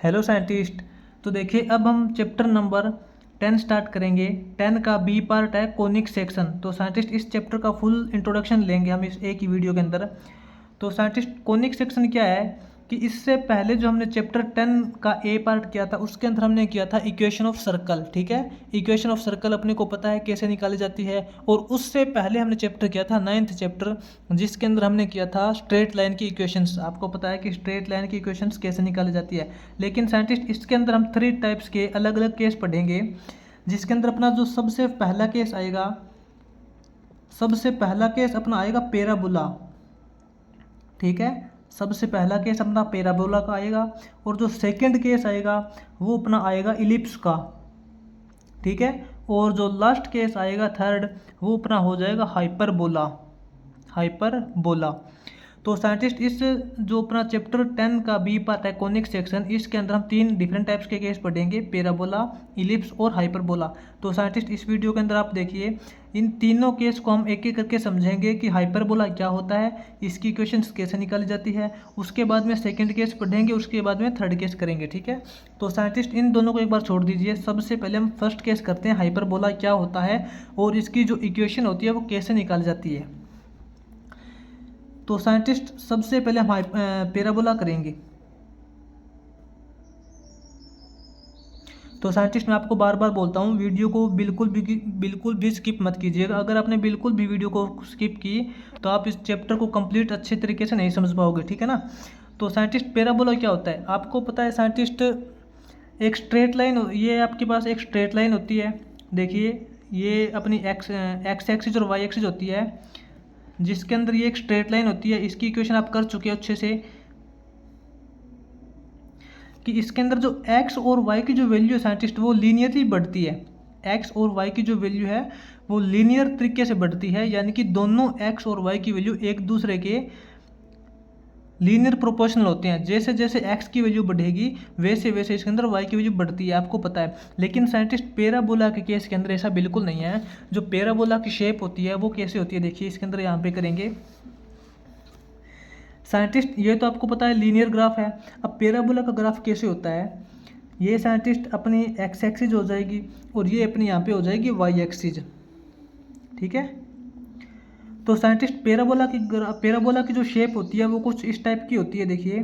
Hello scientist. तो देखिए अब हम चैप्टर नंबर 10 स्टार्ट करेंगे। 10 का बी पार्ट है कोनिक सेक्शन। तो साइंटिस्ट इस चैप्टर का फुल इंट्रोडक्शन लेंगे हम इस एक ही वीडियो के अंदर। तो साइंटिस्ट कोनिक सेक्शन क्या है कि इससे पहले जो हमने चैप्टर 10 का ए पार्ट किया था उसके अंदर हमने किया था इक्वेशन ऑफ सर्कल। ठीक है, इक्वेशन ऑफ सर्कल अपने को पता है कैसे निकाली जाती है। और उससे पहले हमने चैप्टर किया था 9th चैप्टर, जिसके अंदर हमने किया था स्ट्रेट लाइन की इक्वेशंस। आपको पता है कि स्ट्रेट लाइन की इक्वेशंस कैसे निकाली जाती है। लेकिन साइंटिस्ट इसके अंदर हम 3 टाइप्स के अलग अलग केस पढ़ेंगे, जिसके अंदर अपना जो सबसे पहला केस आएगा, सबसे पहला केस अपना आएगा पैराबोला। ठीक है, सबसे पहला केस अपना पैराबोला का आएगा। और जो सेकंड केस आएगा वो अपना आएगा इलिप्स का। ठीक है, और जो लास्ट केस आएगा थर्ड, वो अपना हो जाएगा हाइपरबोला। हाइपरबोला। तो साइंटिस्ट इस जो अपना चैप्टर 10 का बी पार्ट है कोनिक सेक्शन, इसके अंदर हम 3 डिफरेंट टाइप्स के केस पढ़ेंगे, पैराबोला, इलिप्स और हाइपरबोला। तो साइंटिस्ट इस वीडियो के अंदर आप देखिए इन तीनों केस को हम एक एक करके समझेंगे कि हाइपरबोला क्या होता है, इसकी इक्वेशंस कैसे निकाली जाती है। उसके बाद में सेकंड केस पढ़ेंगे, उसके बाद में थर्ड केस करेंगे। ठीक है, तो साइंटिस्ट इन दोनों को एक बार छोड़ दीजिए। सबसे पहले हम फर्स्ट केस करते हैं, हाइपरबोला क्या होता है और इसकी जो इक्वेशन होती है वो कैसे निकाली जाती है। तो साइंटिस्ट सबसे पहले हम पैराबोला करेंगे। तो साइंटिस्ट मैं आपको बार बार बोलता हूँ, वीडियो को बिल्कुल भी स्किप मत कीजिएगा। अगर आपने बिल्कुल भी वीडियो को स्किप की तो आप इस चैप्टर को कंप्लीट अच्छे तरीके से नहीं समझ पाओगे। ठीक है ना। तो साइंटिस्ट पैराबोला क्या होता है आपको पता है साइंटिस्ट। एक स्ट्रेट लाइन, ये आपके पास एक स्ट्रेट लाइन होती है। देखिए ये अपनी एक्स एक्सिस और वाई एक्सिस होती है, जिसके अंदर ये एक स्ट्रेट लाइन होती है। इसकी इक्वेशन आप कर चुके हो अच्छे से कि इसके अंदर जो x और y की जो वैल्यू है साइंटिस्ट वो लीनियरली बढ़ती है। x और y की जो वैल्यू है वो लीनियर तरीके से बढ़ती है, यानी कि दोनों x और y की वैल्यू एक दूसरे के लीनियर प्रोपोर्शनल होते हैं। जैसे जैसे x की वैल्यू बढ़ेगी वैसे वैसे इसके अंदर y की वैल्यू बढ़ती है, आपको पता है। लेकिन साइंटिस्ट पैराबोला के केस के अंदर ऐसा बिल्कुल नहीं है। जो पैराबोला की शेप होती है वो कैसे होती है, देखिए इसके अंदर यहाँ पे करेंगे साइंटिस्ट। ये तो आपको पता है लीनियर ग्राफ है। अब पैराबोला का ग्राफ कैसे होता है, ये साइंटिस्ट अपनी एक्स एक्सिस हो जाएगी और ये अपनी यहाँ पे हो जाएगी वाई एक्सिस। ठीक है, तो साइंटिस्ट पैराबोला की जो शेप होती है वो कुछ इस टाइप की होती है। देखिए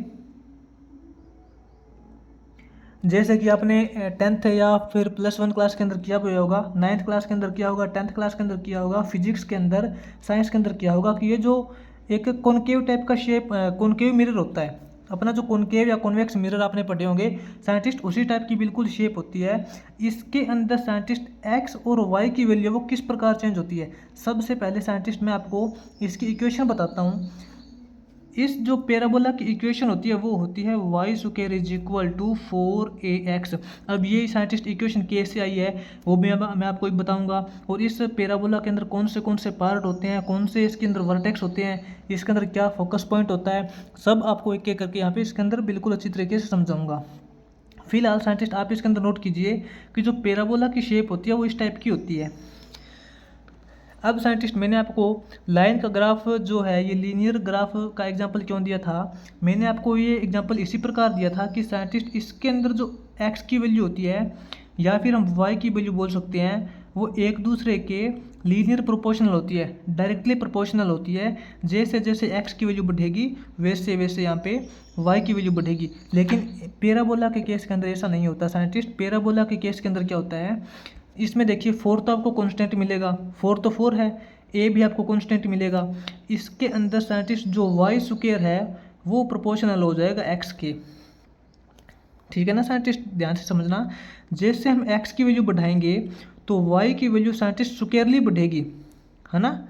जैसे कि आपने 10th या फिर +1 क्लास के अंदर किया हुआ होगा, 9th क्लास के अंदर किया होगा, 10th क्लास के अंदर किया होगा, फिजिक्स के अंदर, साइंस के अंदर किया होगा कि ये जो एक कॉनकेव टाइप का शेप, कॉनकेव मिरर होता है अपना, जो कॉनकेव या कॉन्वेक्स मिरर आपने पढ़े होंगे साइंटिस्ट, उसी टाइप की बिल्कुल शेप होती है। इसके अंदर साइंटिस्ट एक्स और वाई की वैल्यू वो किस प्रकार चेंज होती है। सबसे पहले साइंटिस्ट मैं आपको इसकी इक्वेशन बताता हूँ। इस जो पैराबोला की इक्वेशन होती है वो होती है y² = 4ax। अब ये साइंटिस्ट इक्वेशन कैसे आई है वो भी मैं आपको एक बताऊंगा। और इस पैराबोला के अंदर कौन से पार्ट होते हैं, कौन से इसके अंदर वर्टेक्स होते हैं, इसके अंदर क्या फोकस पॉइंट होता है, सब आपको एक एक करके यहाँ पे इसके अंदर बिल्कुल अच्छी तरीके से समझाऊंगा। फिलहाल साइंटिस्ट आप इसके अंदर नोट कीजिए कि जो पैराबोला की शेप होती है वो इस टाइप की होती है। अब साइंटिस्ट मैंने आपको लाइन का ग्राफ जो है, ये लीनियर ग्राफ का एग्जांपल क्यों दिया था, मैंने आपको ये एग्जांपल इसी प्रकार दिया था कि साइंटिस्ट इसके अंदर जो x की वैल्यू होती है या फिर हम y की वैल्यू बोल सकते हैं, वो एक दूसरे के लीनियर प्रोपोर्शनल होती है, डायरेक्टली प्रोपोर्शनल होती है। जैसे जैसे x की वैल्यू बढ़ेगी वैसे वैसे यहाँ पे y की वैल्यू बढ़ेगी। लेकिन पैराबोला के केस के अंदर ऐसा नहीं होता साइंटिस्ट। पैराबोला के केस के अंदर क्या होता है, इसमें देखिए 4 तो आपको कांस्टेंट मिलेगा, 4 तो 4 है, ए भी आपको कांस्टेंट मिलेगा। इसके अंदर साइंटिस्ट जो y² है वो प्रोपोर्शनल हो जाएगा x के। ठीक है ना साइंटिस्ट, ध्यान से समझना। जैसे हम x की वैल्यू बढ़ाएंगे तो y की वैल्यू साइंटिस्ट स्क्वायरली बढ़ेगी, है ना।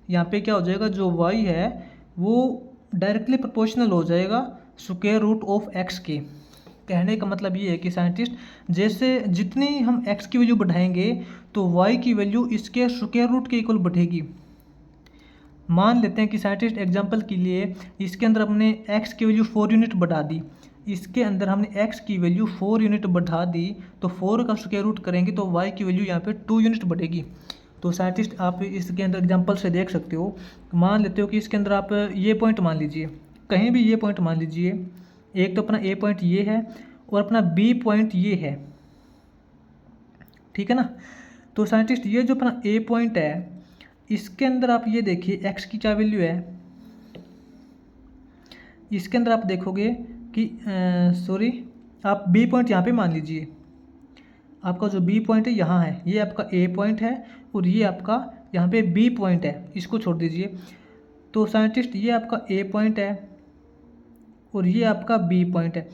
यहाँ पे क्या हो जाएगा, जो y है वो डायरेक्टली प्रोपोर्शनल हो जाएगा √x के। कहने का मतलब ये है कि साइंटिस्ट जैसे जितनी हम x की वैल्यू बढ़ाएंगे तो y की वैल्यू इसके स्क्वायर रूट के इक्वल बढ़ेगी। मान लेते हैं कि साइंटिस्ट एग्जांपल के लिए इसके अंदर हमने x की वैल्यू 4 यूनिट बढ़ा दी, इसके अंदर हमने x की वैल्यू 4 यूनिट बढ़ा दी, तो 4 का स्क्वायर रूट करेंगे तो y की वैल्यू यहाँ पे 2 यूनिट बढ़ेगी। तो साइंटिस्ट आप इसके अंदर एग्जांपल से देख सकते हो। मान लेते हो कि इसके अंदर आप ये पॉइंट मान लीजिए, कहीं भी ये पॉइंट मान लीजिए। एक तो अपना ए पॉइंट ये है और अपना बी पॉइंट ये है, ठीक है ना। तो साइंटिस्ट ये जो अपना ए पॉइंट है, इसके अंदर आप ये देखिए एक्स की क्या वैल्यू है। इसके अंदर आप देखोगे कि सॉरी, आप बी पॉइंट यहाँ पे मान लीजिए, आपका जो बी पॉइंट है यहाँ है, ये आपका ए पॉइंट है और ये आपका यहाँ पे बी पॉइंट है, इसको छोड़ दीजिए। तो साइंटिस्ट ये आपका ए पॉइंट है और ये आपका बी पॉइंट है।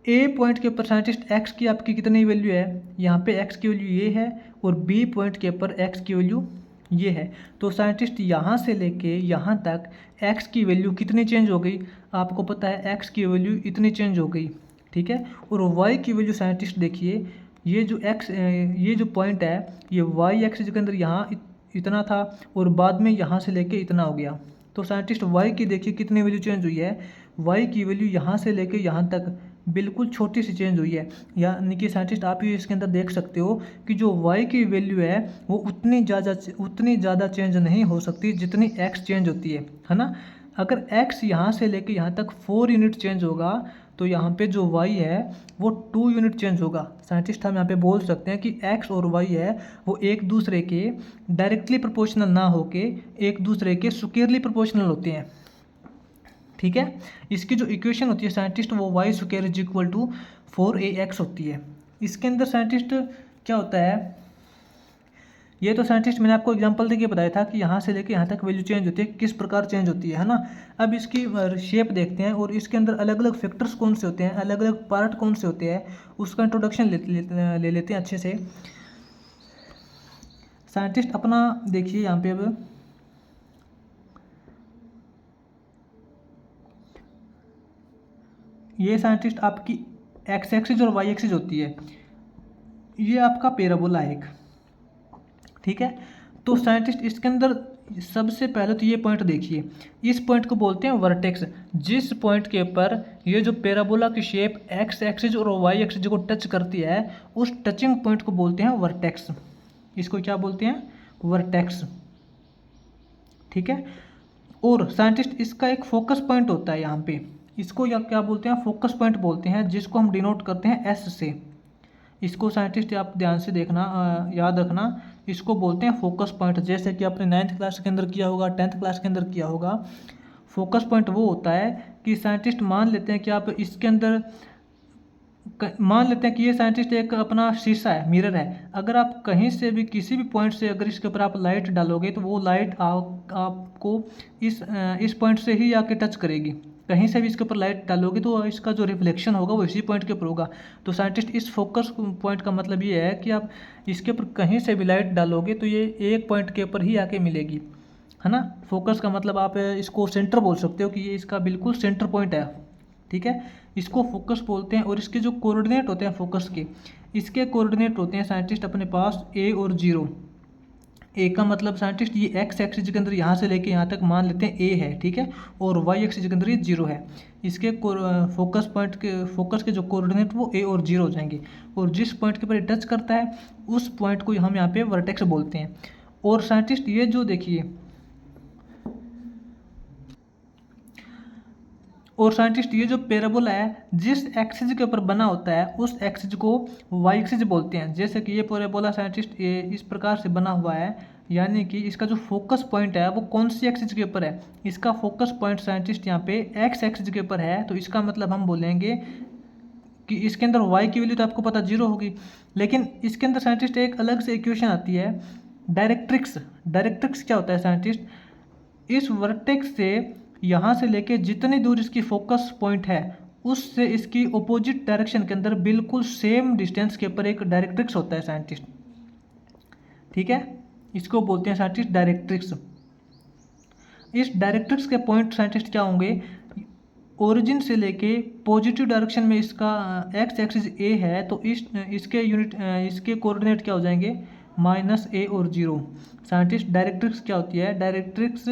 ए पॉइंट के ऊपर साइंटिस्ट एक्स की आपकी कितनी वैल्यू है, यहाँ पे एक्स की वैल्यू ये है और बी पॉइंट के ऊपर एक्स की वैल्यू ये है। तो साइंटिस्ट यहाँ से लेके यहाँ तक एक्स की वैल्यू कितनी चेंज हो गई, आपको पता है एक्स की वैल्यू इतनी चेंज हो गई, ठीक है। और वाई की वैल्यू साइंटिस्ट देखिए, ये जो एक्स ये जो पॉइंट है ये वाई एक्सिस के अंदर यहाँ इतना था और बाद में यहाँ से लेके इतना हो गया। तो साइंटिस्ट वाई की देखिए कितनी वैल्यू चेंज हुई है, वाई की वैल्यू यहाँ से लेके यहाँ तक बिल्कुल छोटी सी चेंज हुई है। यानी कि साइंटिस्ट आप ये इसके अंदर देख सकते हो कि जो वाई की वैल्यू है वो उतनी ज़्यादा चेंज नहीं हो सकती जितनी एक्स चेंज होती है ना। अगर एक्स यहाँ से लेके यहाँ तक 4 यूनिट चेंज होगा तो यहाँ पे जो y है वो 2 यूनिट चेंज होगा। साइंटिस्ट हम यहाँ पे बोल सकते हैं कि x और y है वो एक दूसरे के डायरेक्टली प्रोपोर्शनल ना होके एक दूसरे के स्क्वायरली प्रोपोर्शनल होते हैं, ठीक है। इसकी जो इक्वेशन होती है साइंटिस्ट वो y square is equal to 4ax होती है। इसके अंदर साइंटिस्ट क्या होता है, ये तो साइंटिस्ट मैंने आपको एग्जांपल देके बताया था कि यहाँ से लेके यहाँ तक वैल्यू चेंज होती है, किस प्रकार चेंज होती है ना। अब इसकी शेप देखते हैं और इसके अंदर अलग अलग फैक्टर्स कौन से होते हैं, अलग अलग पार्ट कौन से होते हैं, उसका इंट्रोडक्शन ले लेते हैं अच्छे से। साइंटिस्ट अपना देखिए यहाँ पे अब ये साइंटिस्ट आपकी एक्स एक्सिस और वाई एक्सिस होती है, ये आपका पैराबोला है एक, ठीक है। तो साइंटिस्ट इसके अंदर सबसे पहले तो ये पॉइंट देखिए, इस पॉइंट को बोलते हैं वर्टेक्स। जिस पॉइंट के ऊपर ये जो पैराबोला की शेप एक्स एक्सिस और वाई एक्सिस को टच करती है उस टचिंग पॉइंट को बोलते हैं वर्टेक्स। इसको क्या बोलते हैं, वर्टेक्स, ठीक है। और साइंटिस्ट इसका एक फोकस पॉइंट होता है यहाँ पे, इसको या क्या बोलते हैं, फोकस पॉइंट बोलते हैं, जिसको हम डिनोट करते हैं एस से। इसको साइंटिस्ट आप ध्यान से देखना, याद रखना, इसको बोलते हैं फोकस पॉइंट। जैसे कि आपने 9th क्लास के अंदर किया होगा, 10th क्लास के अंदर किया होगा। फोकस पॉइंट वो होता है कि साइंटिस्ट मान लेते हैं कि आप इसके अंदर मान लेते हैं कि ये साइंटिस्ट एक अपना शीशा है, मिरर है। अगर आप कहीं से भी किसी भी पॉइंट से अगर इसके ऊपर आप लाइट डालोगे तो वो लाइट आपको इस पॉइंट से ही आके टच करेगी। कहीं से भी इसके ऊपर लाइट डालोगे तो इसका जो रिफ्लेक्शन होगा वो इसी पॉइंट के ऊपर होगा। तो साइंटिस्ट इस फोकस पॉइंट का मतलब ये है कि आप इसके ऊपर कहीं से भी लाइट डालोगे तो ये एक पॉइंट के ऊपर ही आके मिलेगी, है ना। फोकस का मतलब आप इसको सेंटर बोल सकते हो कि ये इसका बिल्कुल सेंटर पॉइंट है, ठीक है। इसको फोकस बोलते हैं। और इसके जो कोऑर्डिनेट होते हैं फोकस के, इसके कोऑर्डिनेट होते हैं साइंटिस्ट अपने पास ए और 0। ए का मतलब साइंटिस्ट ये एक्स एक्सिस के अंदर यहाँ से लेके यहाँ तक मान लेते हैं ए है, ठीक है, और वाई एक्सिस के अंदर ये 0 है। इसके फोकस पॉइंट के फोकस के जो कोऑर्डिनेट वो ए और 0 हो जाएंगे। और जिस पॉइंट के ऊपर टच करता है उस पॉइंट को हम यहाँ पे वर्टेक्स बोलते हैं। और साइंटिस्ट ये जो देखिए, और साइंटिस्ट ये जो पैराबोला है जिस एक्सिस के ऊपर बना होता है उस एक्सिस को वाई एक्सिस बोलते हैं। जैसे कि ये पैराबोला साइंटिस्ट इस प्रकार से बना हुआ है, यानी कि इसका जो फोकस पॉइंट है वो कौन सी एक्सिस के ऊपर है, इसका फोकस पॉइंट साइंटिस्ट यहाँ पे एक्स एक्सिस के ऊपर है। तो इसका मतलब हम बोलेंगे कि इसके अंदर वाई की वैल्यू तो आपको पता 0 होगी, लेकिन इसके अंदर साइंटिस्ट एक अलग से इक्वेशन आती है डायरेक्ट्रिक्स। डायरेक्ट्रिक्स क्या होता है साइंटिस्ट, इस वर्टेक्स से यहाँ से लेके जितनी दूर इसकी फोकस पॉइंट है उससे इसकी अपोजिट डायरेक्शन के अंदर बिल्कुल सेम डिस्टेंस के ऊपर एक डायरेक्ट्रिक्स होता है साइंटिस्ट, ठीक है। इसको बोलते हैं साइंटिस्ट डायरेक्ट्रिक्स। इस डायरेक्ट्रिक्स के पॉइंट साइंटिस्ट क्या होंगे, ओरिजिन से लेके पॉजिटिव डायरेक्शन में इसका एक्स एक्सिस ए है तो इसके यूनिट इसके कोऑर्डिनेट क्या हो जाएंगे, -a और 0। साइंटिस्ट डायरेक्ट्रिक्स क्या होती है, डायरेक्ट्रिक्स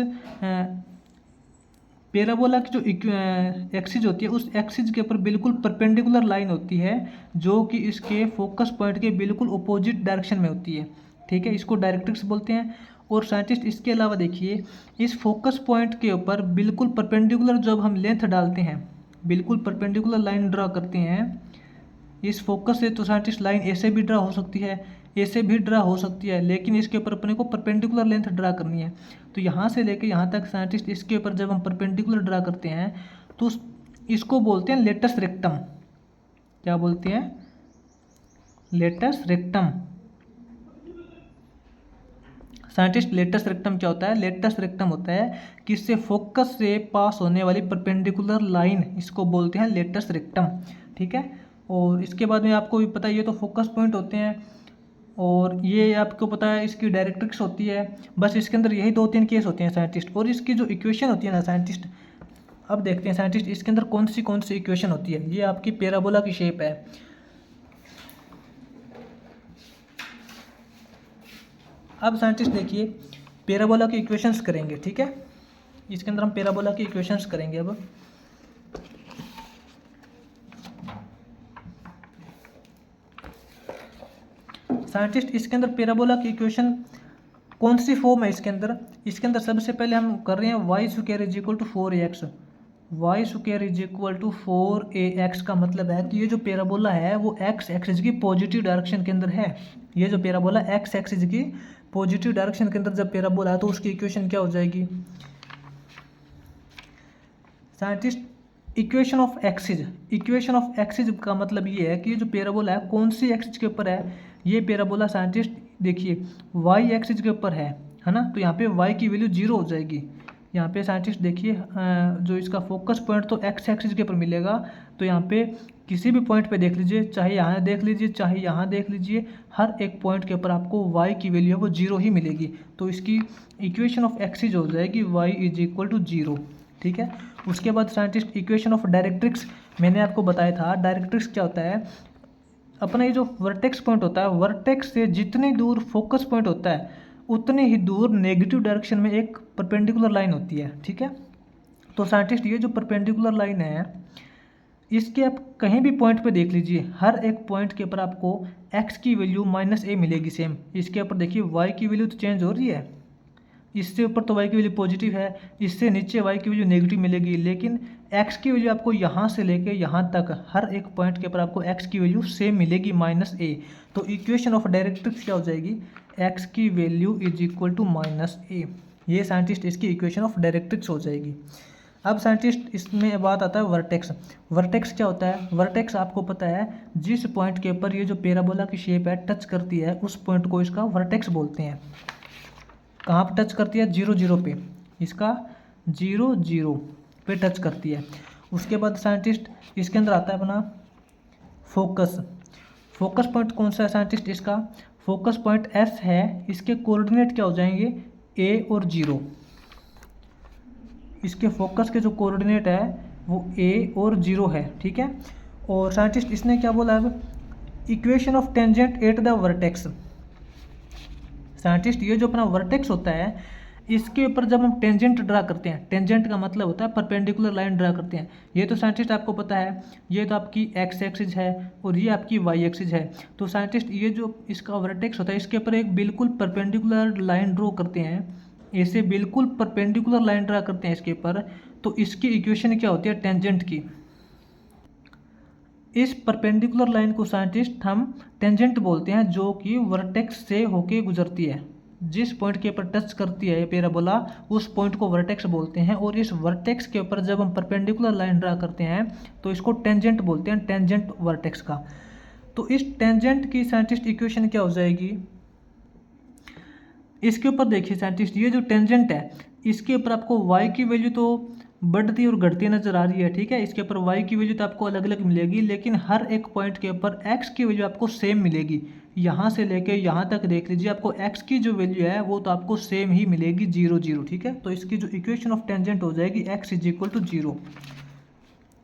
पैराबोला की जो एक्सिस होती है उस एक्सिस के ऊपर बिल्कुल परपेंडिकुलर लाइन होती है जो कि इसके फोकस पॉइंट के बिल्कुल अपोजिट डायरेक्शन में होती है, ठीक है। इसको डायरेक्ट्रिक्स बोलते हैं। और साइंटिस्ट इसके अलावा देखिए, इस फोकस पॉइंट के ऊपर बिल्कुल परपेंडिकुलर जब हम लेंथ डालते हैं, बिल्कुल परपेंडिकुलर लाइन ड्रा करते हैं इस फोकस से तो साइंटिस्ट लाइन ए से भी ड्रा हो सकती है, ए से भी ड्रा हो सकती है, लेकिन इसके ऊपर अपने को परपेंडिकुलर लेंथ ड्रा करनी है। तो यहाँ से लेके यहाँ तक साइंटिस्ट इसके ऊपर जब हम परपेंडिकुलर ड्रा करते हैं तो इसको बोलते हैं लेटस रेक्टम। क्या बोलते हैं? Latus rectum. Scientist latus rectum क्या होता है? लेटस रेक्टम होता है कि इससे फोकस से पास होने वाली परपेंडिकुलर लाइन, इसको बोलते हैं लेटस रेक्टम। ठीक है। और इसके बाद में आपको भी पता है ये तो फोकस पॉइंट होते हैं, और ये आपको पता है इसकी डायरेक्ट्रिक्स होती है। बस इसके अंदर यही 2-3 केस होते हैं साइंटिस्ट। और इसकी जो इक्वेशन होती है ना साइंटिस्ट, अब देखते हैं साइंटिस्ट इसके अंदर कौन सी इक्वेशन होती है। ये आपकी पैराबोला की शेप है। अब साइंटिस्ट देखिए पैराबोला की इक्वेशंस करेंगे। ठीक है, इसके अंदर हम पैराबोला की इक्वेशंस करेंगे। अब साइंटिस्ट इसके अंदर पैराबोला की इक्वेशन कौन सी फॉर्म है इसके अंदर सबसे पहले हम कर रहे हैं Y square is equal to 4ax। Y square is equal to 4ax का मतलब है कि ये जो पैराबोला है वो एक्स एक्सिस की पॉजिटिव डायरेक्शन के अंदर है। ये जो पैराबोला एक्स एक्सिस की पॉजिटिव डायरेक्शन के अंदर जब पैराबोला है तो उसकी इक्वेशन क्या हो जाएगी साइंटिस्ट? इक्वेशन ऑफ एक्सिस का मतलब ये है कि ये जो पैराबोला है कौन सी एक्सिस के ऊपर है। ये पैराबोला साइंटिस्ट देखिए वाई एक्सिस के ऊपर है ना, तो यहाँ पे वाई की वैल्यू 0 हो जाएगी। यहाँ पे साइंटिस्ट देखिए जो इसका फोकस पॉइंट तो एक्स एक्सिस के ऊपर मिलेगा, तो यहाँ पे किसी भी पॉइंट पे देख लीजिए, चाहे यहाँ देख लीजिए चाहे यहाँ देख लीजिए, हर एक पॉइंट के ऊपर आपको y की वैल्यू है वो 0 ही मिलेगी। तो इसकी इक्वेशन ऑफ एक्सिस हो जाएगी y इज इक्वल टू 0। ठीक है। उसके बाद साइंटिस्ट इक्वेशन ऑफ डायरेक्ट्रिक्स, मैंने आपको बताया था डायरेक्ट्रिक्स क्या होता है। अपना ये जो वर्टेक्स पॉइंट होता है, वर्टेक्स से जितनी दूर फोकस पॉइंट होता है उतनी ही दूर नेगेटिव डायरेक्शन में एक परपेंडिकुलर लाइन होती है। ठीक है। तो साइंटिस्ट ये जो परपेंडिकुलर लाइन है इसके आप कहीं भी पॉइंट पे देख लीजिए, हर एक पॉइंट के ऊपर आपको x की वैल्यू -a मिलेगी सेम। इसके ऊपर देखिए y की वैल्यू तो चेंज हो रही है, इससे ऊपर तो y की वैल्यू पॉजिटिव है, इससे नीचे y की वैल्यू नेगेटिव मिलेगी, लेकिन x की वैल्यू आपको यहाँ से लेके यहाँ तक हर एक पॉइंट के ऊपर आपको x की वैल्यू सेम मिलेगी -a। तो इक्वेशन ऑफ डायरेक्ट्रिक्स क्या हो जाएगी? x की वैल्यू इज इक्वल टू -a। ये साइंटिस्ट इसकी इक्वेशन ऑफ डायरेक्ट्रिक्स हो जाएगी। अब साइंटिस्ट इसमें बात आता है वर्टेक्स। वर्टेक्स क्या होता है? वर्टेक्स आपको पता है जिस पॉइंट के ऊपर ये जो पैराबोला की शेप है टच करती है उस पॉइंट को इसका वर्टेक्स बोलते हैं। कहाँ पर टच करती है? 0 0 पे, इसका 0 0 पे टच करती है। उसके बाद साइंटिस्ट इसके अंदर आता है अपना फोकस। फोकस पॉइंट कौन सा है साइंटिस्ट? इसका फोकस पॉइंट S है। इसके कोऑर्डिनेट क्या हो जाएंगे? A और 0। इसके फोकस के जो कोऑर्डिनेट है वो A और 0 है। ठीक है। और साइंटिस्ट इसने क्या बोला अब? Equation of tangent at the vertex. Scientist ये जो अपना वर्टेक्स होता है इसके ऊपर जब हम टेंजेंट ड्रा करते हैं, टेंजेंट का मतलब होता है परपेंडिकुलर लाइन ड्रा करते हैं। ये तो साइंटिस्ट आपको पता है, ये तो आपकी एक्स एक्सिस है और ये आपकी वाई एक्सिस है। तो साइंटिस्ट ये जो इसका वर्टेक्स होता है इसके ऊपर एक बिल्कुल परपेंडिकुलर लाइन ड्रॉ करते हैं, ऐसे बिल्कुल परपेंडिकुलर लाइन ड्रा करते हैं इसके ऊपर। तो इसकी इक्वेशन क्या होती है टेंजेंट की? इस परपेंडिकुलर लाइन को साइंटिस्ट हम टेंजेंट बोलते हैं, जो कि वर्टेक्स से होके गुजरती है। जिस पॉइंट के ऊपर टच करती है ये पैराबोला उस पॉइंट को वर्टेक्स बोलते हैं। और इस वर्टेक्स के ऊपर जब हम परपेंडिकुलर लाइन ड्रा करते हैं तो इसको टेंजेंट बोलते हैं, टेंजेंट वर्टेक्स का। तो इस टेंजेंट की साइंटिस्ट इक्वेशन क्या हो जाएगी? इसके ऊपर देखिए साइंटिस्ट ये जो टेंजेंट है इसके ऊपर आपको y की वैल्यू तो बढ़ती और घटती नजर आ रही है। ठीक है। इसके ऊपर y की वैल्यू तो आपको अलग अलग मिलेगी, लेकिन हर एक पॉइंट के ऊपर x की वैल्यू आपको सेम मिलेगी। यहाँ से लेके यहाँ तक देख लीजिए, आपको x की जो वैल्यू है वो तो आपको सेम ही मिलेगी 0 0। ठीक है। तो इसकी जो इक्वेशन ऑफ टेंजेंट हो जाएगी x is equal to 0।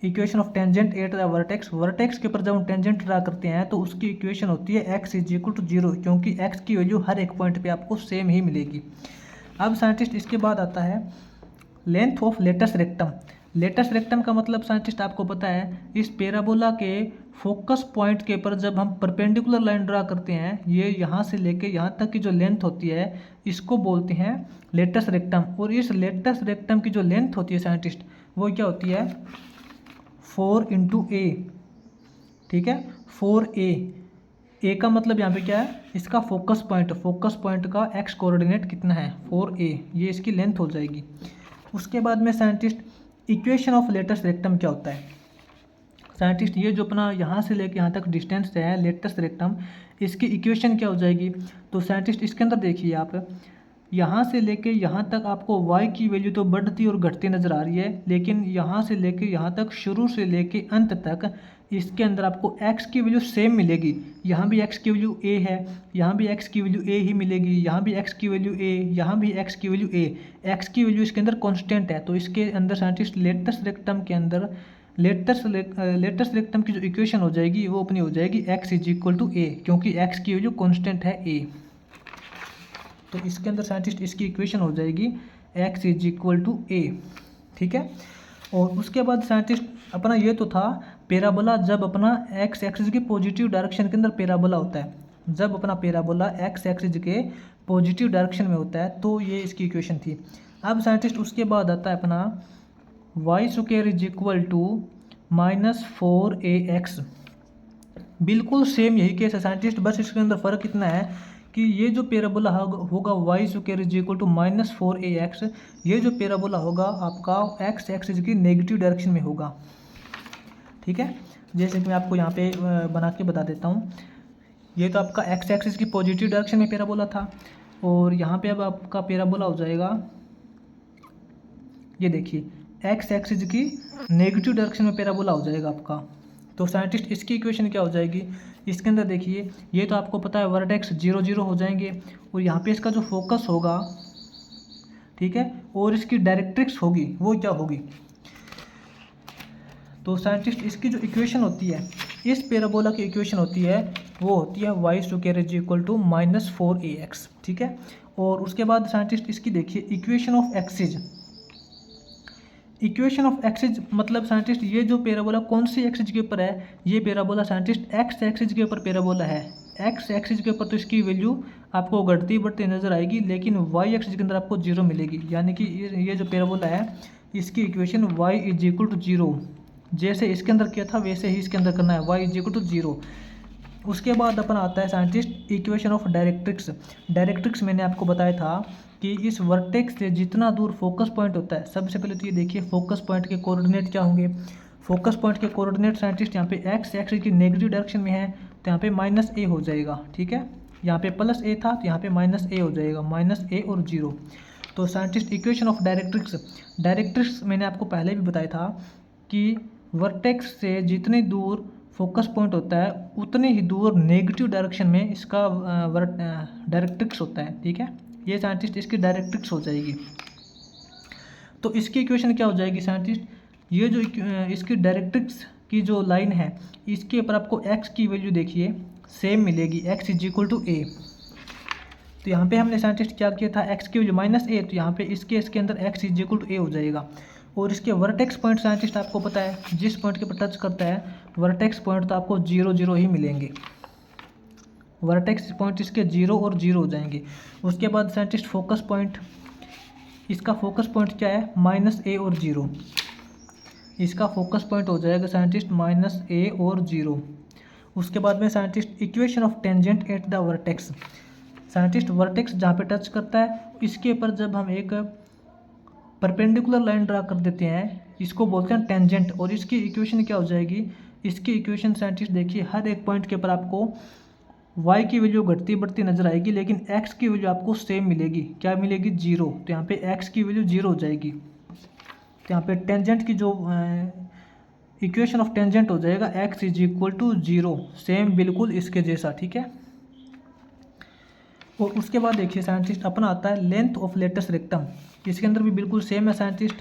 Equation of tangent at the vertex. Vertex के ऊपर जब हम टेंजेंट ड्रा करते हैं तो उसकी इक्वेशन होती है x इज इक्वल टू 0, क्योंकि x की वैल्यू हर एक पॉइंट पे आपको सेम ही मिलेगी। अब साइंटिस्ट इसके बाद आता है length of latus rectum. Latus rectum का मतलब साइंटिस्ट आपको पता है इस पैराबोला के फोकस पॉइंट के ऊपर जब हम परपेंडिकुलर लाइन ड्रा करते हैं, ये यहाँ से लेके यहाँ तक की जो लेंथ होती है इसको बोलते हैं लेटस रेक्टम। और इस लेटस रेक्टम की जो लेंथ होती है साइंटिस्ट वो क्या होती है? 4 × A। ठीक है। 4a का मतलब यहाँ पे क्या है, इसका फोकस पॉइंट का एक्स कोऑर्डिनेट कितना है 4a, ये इसकी लेंथ हो जाएगी। उसके बाद में scientist equation of latus rectum क्या होता है। साइंटिस्ट ये जो अपना यहाँ से लेके यहाँ तक डिस्टेंस है लेटेस्ट रेक्टम, इसकी इक्वेशन क्या हो जाएगी। तो साइंटिस्ट इसके अंदर देखिए आप, यहाँ से लेके यहाँ तक आपको y की वैल्यू तो बढ़ती और घटती नज़र आ रही है, लेकिन यहाँ से लेके यहाँ तक शुरू से लेके अंत तक इसके अंदर आपको x की वैल्यू सेम मिलेगी। यहाँ भी x की वैल्यू a है, यहाँ भी x की वैल्यू a ही मिलेगी, यहाँ भी x की वैल्यू a, यहाँ भी x की वैल्यू a। x की वैल्यू इसके अंदर कांस्टेंट है, तो इसके अंदर साइंटिस्ट लेटेस्ट रेक्टम के अंदर लेटेस्ट रेक्टम की जो इक्वेशन हो जाएगी वो अपनी हो जाएगी x is equal to a, क्योंकि x की वैल्यू कांस्टेंट है a। तो इसके अंदर साइंटिस्ट इसकी इक्वेशन हो जाएगी x is equal to a, ठीक है। और उसके बाद साइंटिस्ट अपना ये तो था पैराबोला, जब अपना x एक्सिस के पॉजिटिव डायरेक्शन के अंदर पैराबोला होता है, जब अपना पैराबोला x एक्सिस के पॉजिटिव डायरेक्शन में होता है तो ये इसकी इक्वेशन थी। अब साइंटिस्ट उसके बाद आता है अपना Y square is equal to -4ax। बिल्कुल सेम यही केस है साइंटिस्ट, बस इसके अंदर फ़र्क इतना है कि ये जो पैराबोला होगा Y square is equal to -4ax, ये जो पैराबोला होगा आपका x एक्सिस की नेगेटिव डायरेक्शन में होगा, ठीक है। जैसे कि मैं आपको यहाँ पे बना के बता देता हूँ, ये तो आपका x एक्सिस की पॉजिटिव डायरेक्शन में पैराबोला था, और यहाँ पे अब आपका पैराबोला हो जाएगा, ये देखिए x एक्सिस की नेगेटिव डायरेक्शन में पैराबोला हो जाएगा आपका। तो साइंटिस्ट इसकी इक्वेशन क्या हो जाएगी, इसके अंदर देखिए ये तो आपको पता है वर्टेक्स 0 0 हो जाएंगे, और यहाँ पे इसका जो फोकस होगा, ठीक है, और इसकी डायरेक्ट्रिक्स होगी वो क्या होगी। तो साइंटिस्ट इसकी जो इक्वेशन होती है, इस पैराबोला की इक्वेशन होती है वो होती है Y square is equal to -4ax, ठीक है। और उसके बाद साइंटिस्ट इसकी देखिए equation of axis, equation of axis मतलब साइंटिस्ट ये जो पैराबोला कौन सी एक्सिस के ऊपर है, ये पैराबोला साइंटिस्ट एक्स एक्सिस के ऊपर पैराबोला है। एक्स एक्सिस के ऊपर तो इसकी वैल्यू आपको घटती बढ़ती नजर आएगी, लेकिन वाई एक्सिस के अंदर आपको 0 मिलेगी, यानी कि ये जो पैराबोला है इसकी equation Y is equal to 0, जैसे इसके अंदर किया था वैसे ही इसके अंदर करना है, वाई इज इक्वल टू 0। उसके बाद अपन आता है scientist equation of directrix. Directrix मैंने आपको बताया था कि इस वर्टेक्स से जितना दूर फोकस पॉइंट होता है, सबसे पहले तो ये देखिए फोकस पॉइंट के कोऑर्डिनेट क्या होंगे। फोकस पॉइंट के कोऑर्डिनेट साइंटिस्ट यहाँ पे एक्स एक्सिस की नेगेटिव डायरेक्शन में है, तो यहाँ पे -a हो जाएगा, ठीक है। यहाँ पे +a था तो यहाँ पे -a हो जाएगा, -a और 0। तो साइंटिस्ट इक्वेशन ऑफ डायरेक्ट्रिक्स मैंने आपको पहले भी बताया था कि वर्टेक्स से जितनी दूर फोकस पॉइंट होता है उतनी ही दूर नेगेटिव डायरेक्शन में इसका डायरेक्ट्रिक्स होता है, ठीक है। ये साइंटिस्ट इसकी डायरेक्ट्रिक्स हो जाएगी। तो इसकी इक्वेशन क्या हो जाएगी साइंटिस्ट, ये जो इसकी डायरेक्ट्रिक्स की जो लाइन है इसके ऊपर आपको x की वैल्यू देखिए सेम मिलेगी, x is equal to a। तो यहाँ पे हमने साइंटिस्ट क्या किया था, x की वैल्यू -a, तो यहाँ पे इसके अंदर x is equal to a हो जाएगा। और इसके वर्टेक्स पॉइंट साइंटिस्ट आपको पता है जिस पॉइंट के ऊपर टच करता है वर्टेक्स पॉइंट तो आपको 0 0 ही मिलेंगे, वर्टेक्स पॉइंट इसके 0 और 0 हो जाएंगे। उसके बाद साइंटिस्ट फोकस पॉइंट, इसका फोकस पॉइंट क्या है -a और 0, इसका फोकस पॉइंट हो जाएगा साइंटिस्ट -a और 0। उसके बाद में scientist equation of tangent at the vertex, scientist vertex जहाँ पे टच करता है इसके ऊपर जब हम एक परपेंडिकुलर लाइन ड्रा कर देते हैं इसको बोलते हैं टेंजेंट, और इसकी इक्वेशन क्या हो जाएगी, इसकी इक्वेशन साइंटिस्ट देखिए हर एक पॉइंट के ऊपर आपको y की वैल्यू घटती बढ़ती नजर आएगी, लेकिन x की वैल्यू आपको सेम मिलेगी, क्या मिलेगी 0। तो यहाँ पे x की वैल्यू 0 हो जाएगी, तो यहाँ पे टेंजेंट की जो इक्वेशन ऑफ टेंजेंट हो जाएगा x is equal to 0, same बिल्कुल इसके जैसा, ठीक है। और उसके बाद देखिए साइंटिस्ट अपना आता है लेंथ ऑफ लेटेस्ट रेक्टम, इसके अंदर भी बिल्कुल सेम है साइंटिस्ट।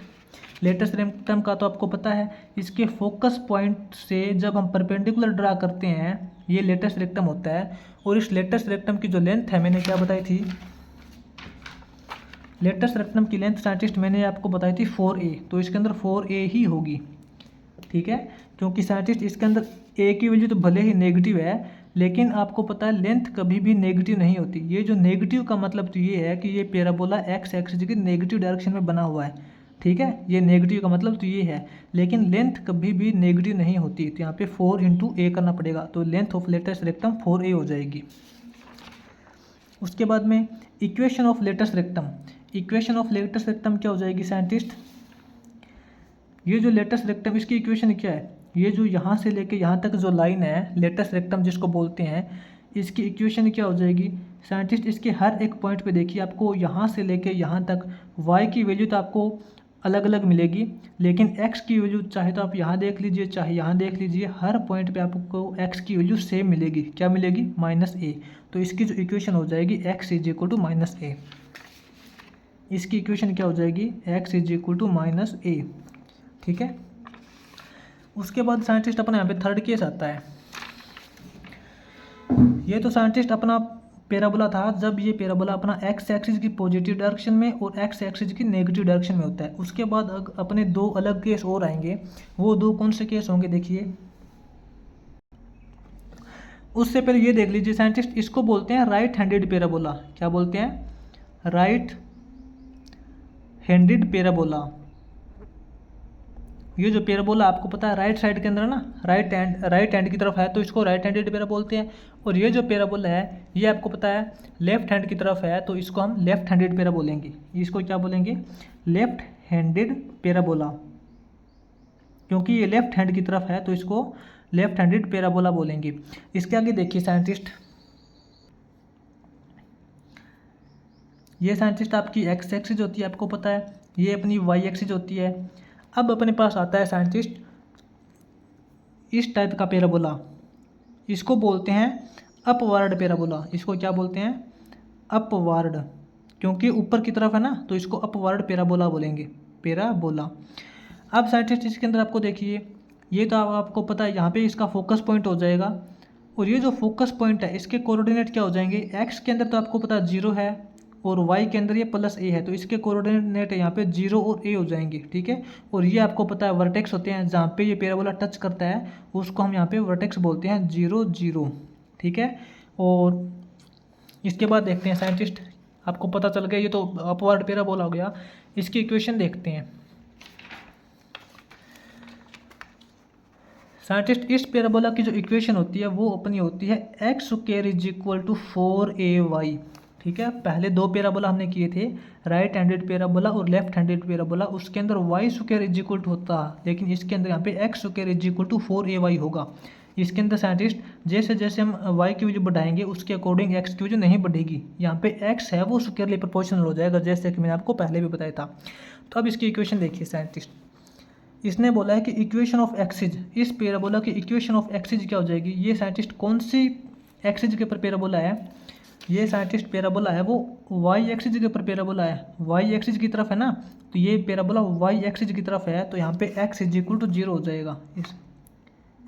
लेटेस्ट रेक्टम का तो आपको पता है इसके फोकस पॉइंट से जब हम परपेंडिकुलर ड्रा करते हैं ये लेटेस्ट रेक्टम होता है, और इस लेटेस्ट रेक्टम की जो लेंथ है मैंने क्या बताई थी, लेटेस्ट रेक्टम की लेंथ साइंटिस्ट मैंने आपको बताई थी 4a, तो इसके अंदर 4a ही होगी, ठीक है। क्योंकि साइंटिस्ट इसके अंदर a की वैल्यू तो भले ही नेगेटिव है, लेकिन आपको पता है लेंथ कभी भी नेगेटिव नहीं होती। ये जो नेगेटिव का मतलब तो ये है कि ये पैराबोला x एक्सिस की नेगेटिव डायरेक्शन में बना हुआ है, ठीक है, ये नेगेटिव का मतलब तो ये है, लेकिन लेंथ कभी भी नेगेटिव नहीं होती, तो यहाँ पे 4 इंटू ए करना पड़ेगा, तो length of latus rectum 4a हो जाएगी। उसके बाद में equation of latus rectum, equation of latus rectum क्या हो जाएगी साइंटिस्ट, ये जो लेटेस्ट रेक्टम इसकी इक्वेशन क्या है, ये जो यहाँ से लेके यहाँ तक जो लाइन है लेटेस्ट रेक्टम जिसको बोलते हैं, इसकी इक्वेशन क्या हो जाएगी साइंटिस्ट, इसके हर एक पॉइंट पे देखिए आपको यहाँ से लेके यहाँ तक y की वैल्यू तो आपको अलग अलग मिलेगी, लेकिन x की वैल्यू चाहे तो आप यहाँ देख लीजिए चाहे यहाँ देख लीजिए, हर पॉइंट पे आपको x की वैल्यू सेम मिलेगी, क्या मिलेगी -a। तो इसकी जो इक्वेशन हो जाएगी x is equal to -a, इसकी इक्वेशन क्या हो जाएगी x is equal to -a। ठीक है, उसके बाद साइंटिस्ट अपना यहाँ पे थर्ड केस आता है। ये तो साइंटिस्ट अपना पैराबोला था जब ये पैराबोला अपना एक्स एक्सिस की पॉजिटिव डायरेक्शन में और एक्स एक्सिस की नेगेटिव डायरेक्शन में होता है। उसके बाद अपने दो अलग केस और आएंगे, वो दो कौन से केस होंगे देखिए। उससे पहले ये देख लीजिए साइंटिस्ट, इसको बोलते हैं राइट हैंडेड पैराबोला। क्या बोलते हैं? Right handed parabola. ये जो पैराबोला आपको पता है राइट साइड के अंदर ना, राइट हैंड की तरफ है तो इसको राइट हैंडेड पैरा बोलते हैं। और ये जो पैराबोला है ये आपको पता है लेफ्ट हैंड की तरफ है तो इसको हम लेफ्ट हैंडेड पैरा बोलेंगे। इसको क्या बोलेंगे? Left handed parabola. क्योंकि ये लेफ्ट हैंड की तरफ है तो इसको लेफ्ट हैंडेड पैराबोला बोलेंगे। इसके आगे देखिए साइंटिस्ट, ये साइंटिस्ट आपकी एक्स एक्सिस होती है, आपको पता है, ये अपनी वाई एक्सिस होती है। अब अपने पास आता है साइंटिस्ट इस टाइप का पैराबोला, इसको बोलते हैं अपवार्ड पैराबोला। इसको क्या बोलते हैं? अपवार्ड, क्योंकि ऊपर की तरफ है ना तो इसको अपवार्ड पैराबोला बोलेंगे, पैराबोला। अब साइंटिस्ट इसके अंदर आपको देखिए, ये तो आपको पता है यहाँ पे इसका फोकस पॉइंट हो जाएगा, और ये जो फोकस पॉइंट है इसके कोऑर्डिनेट क्या हो जाएंगे? एक्स के अंदर तो आपको पता है 0 है और y के अंदर ये +a है, तो इसके कोऑर्डिनेट यहाँ पे 0 और a हो जाएंगे। ठीक है, और ये आपको पता है वर्टेक्स होते हैं, जहाँ पे ये पैराबोला टच करता है उसको हम यहाँ पे वर्टेक्स बोलते हैं 0 0। ठीक है, और इसके बाद देखते हैं साइंटिस्ट, आपको पता चल गया ये तो अपवर्ड पैराबोला हो गया। इसकी इक्वेशन देखते हैं साइंटिस्ट। इस पैराबोला की जो इक्वेशन होती है वो अपनी होती है x² = 4ay। ठीक है, पहले दो पैराबोला हमने किए थे, राइट हैंडेड पैराबोला और लेफ्ट हैंडेड पैराबोला, उसके अंदर y² होता, लेकिन इसके अंदर यहाँ पे x² = 4ay होगा। इसके अंदर साइंटिस्ट जैसे जैसे हम y की वैल्यू बढ़ाएंगे उसके अकॉर्डिंग x की वैल्यू नहीं बढ़ेगी, यहाँ पे x है वो स्क्वायरली प्रोपोर्शनल हो जाएगा, जैसे कि मैंने आपको पहले भी बताया था। तो अब इसकी इक्वेशन देखिए साइंटिस्ट, इसने बोला है कि इक्वेशन ऑफ एक्सिस, इस पैराबोला की इक्वेशन ऑफ एक्सिस क्या हो जाएगी? ये साइंटिस्ट कौन सी एक्सिस के ऊपर पैराबोला है? ये साइंटिस्ट पैराबोला है वो वाई एक्सिस के ऊपर पैराबोला है, वाई एक्सिस की तरफ है ना, तो ये पैराबोला वाई एक्सिस की तरफ है, तो यहाँ पे x = 0 हो जाएगा। इस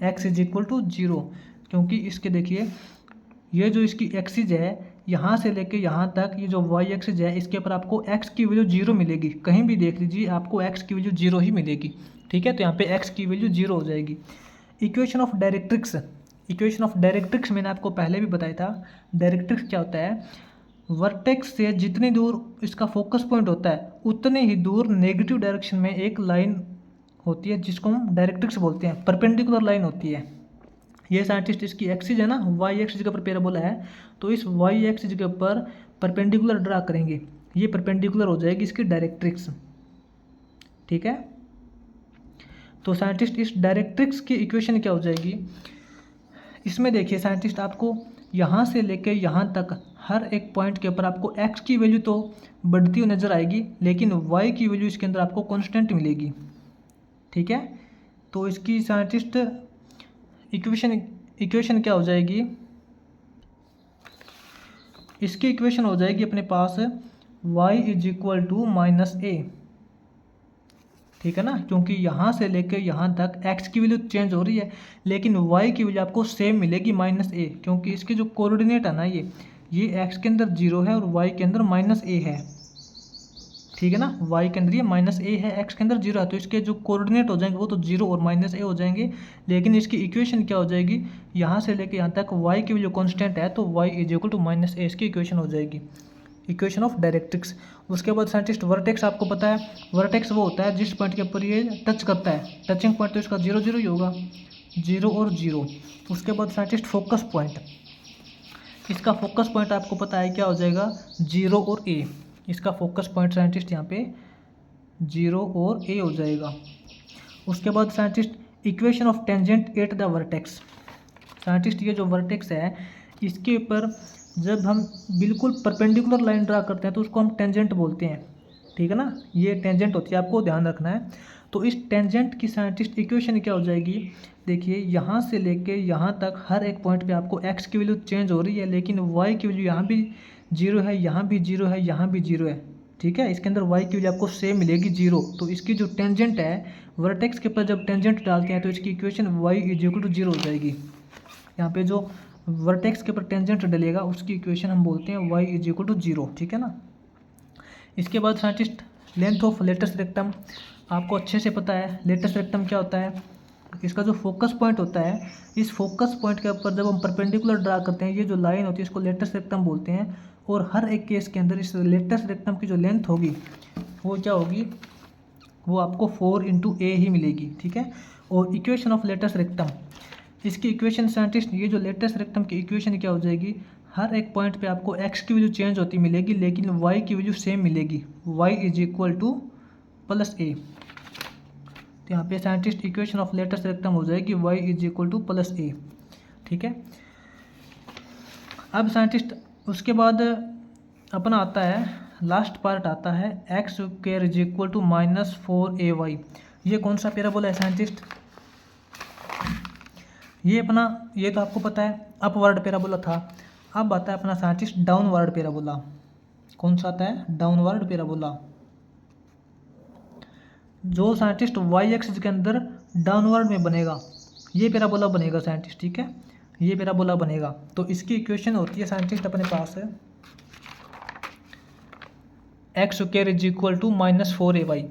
x = 0, क्योंकि इसके देखिए ये जो इसकी एक्सिस है यहाँ से लेके यहाँ तक, ये जो वाई एक्सिस है इसके ऊपर आपको x की वैल्यू 0 मिलेगी, कहीं भी देख लीजिए आपको x की वैल्यू 0 ही मिलेगी। ठीक है, तो यहाँ पे x की वैल्यू 0 हो जाएगी। Equation of directrix, equation of directrix मैंने आपको पहले भी बताया था। डायरेक्ट्रिक्स क्या होता है? वर्टेक्स से जितनी दूर इसका फोकस पॉइंट होता है उतने ही दूर नेगेटिव डायरेक्शन में एक लाइन होती है जिसको हम डायरेक्ट्रिक्स बोलते हैं, परपेंडिकुलर लाइन होती है। ये साइंटिस्ट इसकी एक्सिस है ना, वाई एक्सिस के ऊपर पैराबोला है, तो इस वाई एक्सिस के ऊपर परपेंडिकुलर ड्रा करेंगे, ये परपेंडिकुलर हो जाएगी इसकी डायरेक्ट्रिक्स। ठीक है, तो साइंटिस्ट इस डायरेक्ट्रिक्स की इक्वेशन क्या हो जाएगी? इसमें देखिए साइंटिस्ट आपको यहाँ से लेके यहाँ तक हर एक पॉइंट के ऊपर आपको x की वैल्यू तो बढ़ती हुई नज़र आएगी, लेकिन y की वैल्यू इसके अंदर आपको कांस्टेंट मिलेगी। ठीक है, तो इसकी साइंटिस्ट इक्वेशन क्या हो जाएगी? इसकी इक्वेशन हो जाएगी अपने पास y = -a। ठीक है ना, क्योंकि यहाँ से लेकर यहाँ तक x की वैल्यू चेंज हो रही है लेकिन y की वैल्यू आपको सेम मिलेगी -a, क्योंकि इसके जो कोऑर्डिनेट है ना ये x के अंदर 0 है और y के अंदर -a है। ठीक है ना, y के अंदर ये -a है, x के अंदर 0 है, तो इसके जो कोऑर्डिनेट हो जाएंगे वो तो 0 और -a हो जाएंगे। लेकिन इसकी इक्वेशन क्या हो जाएगी? यहाँ से लेकर यहाँ तक y की वैल्यू कॉन्स्टेंट है तो y = -a, इसकी इक्वेशन हो जाएगी। Equation of directrix. उसके बाद साइंटिस्ट वर्टेक्स आपको पता है, वर्टेक्स वो होता है जिस पॉइंट के ऊपर ये टच करता है, टचिंग पॉइंट तो इसका 0 0 ही होगा, 0 और 0। उसके बाद साइंटिस्ट फोकस पॉइंट, इसका फोकस पॉइंट आपको पता है क्या हो जाएगा, 0 और a। इसका फोकस पॉइंट साइंटिस्ट यहाँ पे 0 और a हो जाएगा। उसके बाद scientist equation of tangent at the vertex. Scientist ये जो वर्टेक्स है इसके ऊपर जब हम बिल्कुल परपेंडिकुलर लाइन ड्रा करते हैं तो उसको हम टेंजेंट बोलते हैं, ठीक है ना, ये टेंजेंट होती है, आपको ध्यान रखना है। तो इस टेंजेंट की साइंटिस्ट इक्वेशन क्या हो जाएगी, देखिए यहाँ से लेके यहाँ तक हर एक पॉइंट पे आपको x की वैल्यू चेंज हो रही है, लेकिन y की वैल्यू यहाँ भी 0 है, यहाँ भी 0 है, यहाँ भी 0 है, ठीक है। इसके अंदर y की वैल्यू आपको सेम मिलेगी 0। तो इसकी जो टेंजेंट है वर्टेक्स के ऊपर जब टेंजेंट डालते हैं तो इसकी इक्वेशन y = 0 हो जाएगी। यहाँ पे जो वर्टेक्स के ऊपर टेंजेंट डलेगा उसकी इक्वेशन हम बोलते हैं y = 0, ठीक है ना। इसके बाद scientist length of latus rectum, आपको अच्छे से पता है लेटस रेक्टम क्या होता है। इसका जो फोकस पॉइंट होता है, इस फोकस पॉइंट के ऊपर जब हम परपेंडिकुलर ड्रा करते हैं ये जो लाइन होती है इसको लेटस रेक्टम बोलते हैं। और हर एक केस के अंदर इस लेटस रेक्टम की जो लेंथ होगी वो क्या होगी, वो आपको 4 × a ही मिलेगी, ठीक है। और इक्वेशन ऑफ लेटस रेक्टम, इसकी इक्वेशन साइंटिस्ट ये जो लेटस रेक्टम की इक्वेशन क्या हो जाएगी, हर एक पॉइंट पे आपको x की वैल्यू चेंज होती मिलेगी लेकिन y की वैल्यू सेम मिलेगी, y = +a। तो यहाँ पे scientist equation of latus rectum हो जाएगी y = +a, ठीक है। अब साइंटिस्ट उसके बाद अपना आता है लास्ट पार्ट आता है x² = -4ay। ये कौन सा पैराबोला है साइंटिस्ट, ये अपना, ये तो आपको पता है अपवर्ड पैराबोला था। अब आता है अपना साइंटिस्ट डाउनवर्ड पैराबोला। कौन सा आता है, डाउनवर्ड पैराबोला, जो साइंटिस्ट वाई एक्सिस के अंदर डाउनवर्ड में बनेगा, ये पैराबोला बनेगा साइंटिस्ट, ठीक है, ये पैराबोला बनेगा। तो इसकी इक्वेशन होती है साइंटिस्ट अपने पास है x² = -4ay।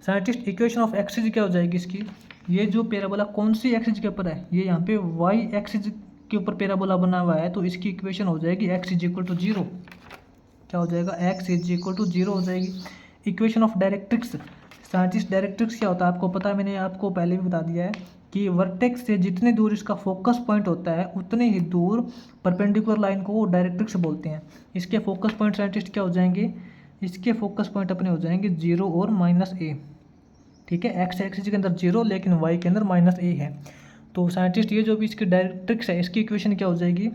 Scientist equation of axis क्या हो जाएगी इसकी, ये जो पैराबोला कौन सी एक्सिस के ऊपर है, ये यहाँ पे y एक्सिस के ऊपर पैराबोला बना हुआ है, तो इसकी इक्वेशन हो जाएगी x = 0। क्या हो जाएगा, x = 0 हो जाएगी। Equation of directrix, scientist directrix क्या होता है आपको पता है, मैंने आपको पहले भी बता दिया है कि वर्टेक्स से जितनी दूर इसका फोकस पॉइंट होता है उतनी ही दूर परपेंडिकुलर लाइन को डायरेक्ट्रिक्स बोलते हैं। इसके फोकस पॉइंट साइंटिस्ट क्या हो जाएंगे, इसके फोकस पॉइंट अपने हो जाएंगे 0 और -a, ठीक है। एक्स एक्सिस के अंदर 0 लेकिन वाई के अंदर -a है। तो साइंटिस्ट ये जो भी इसकी डायरेक्ट्रिक्स है इसकी इक्वेशन क्या हो जाएगी,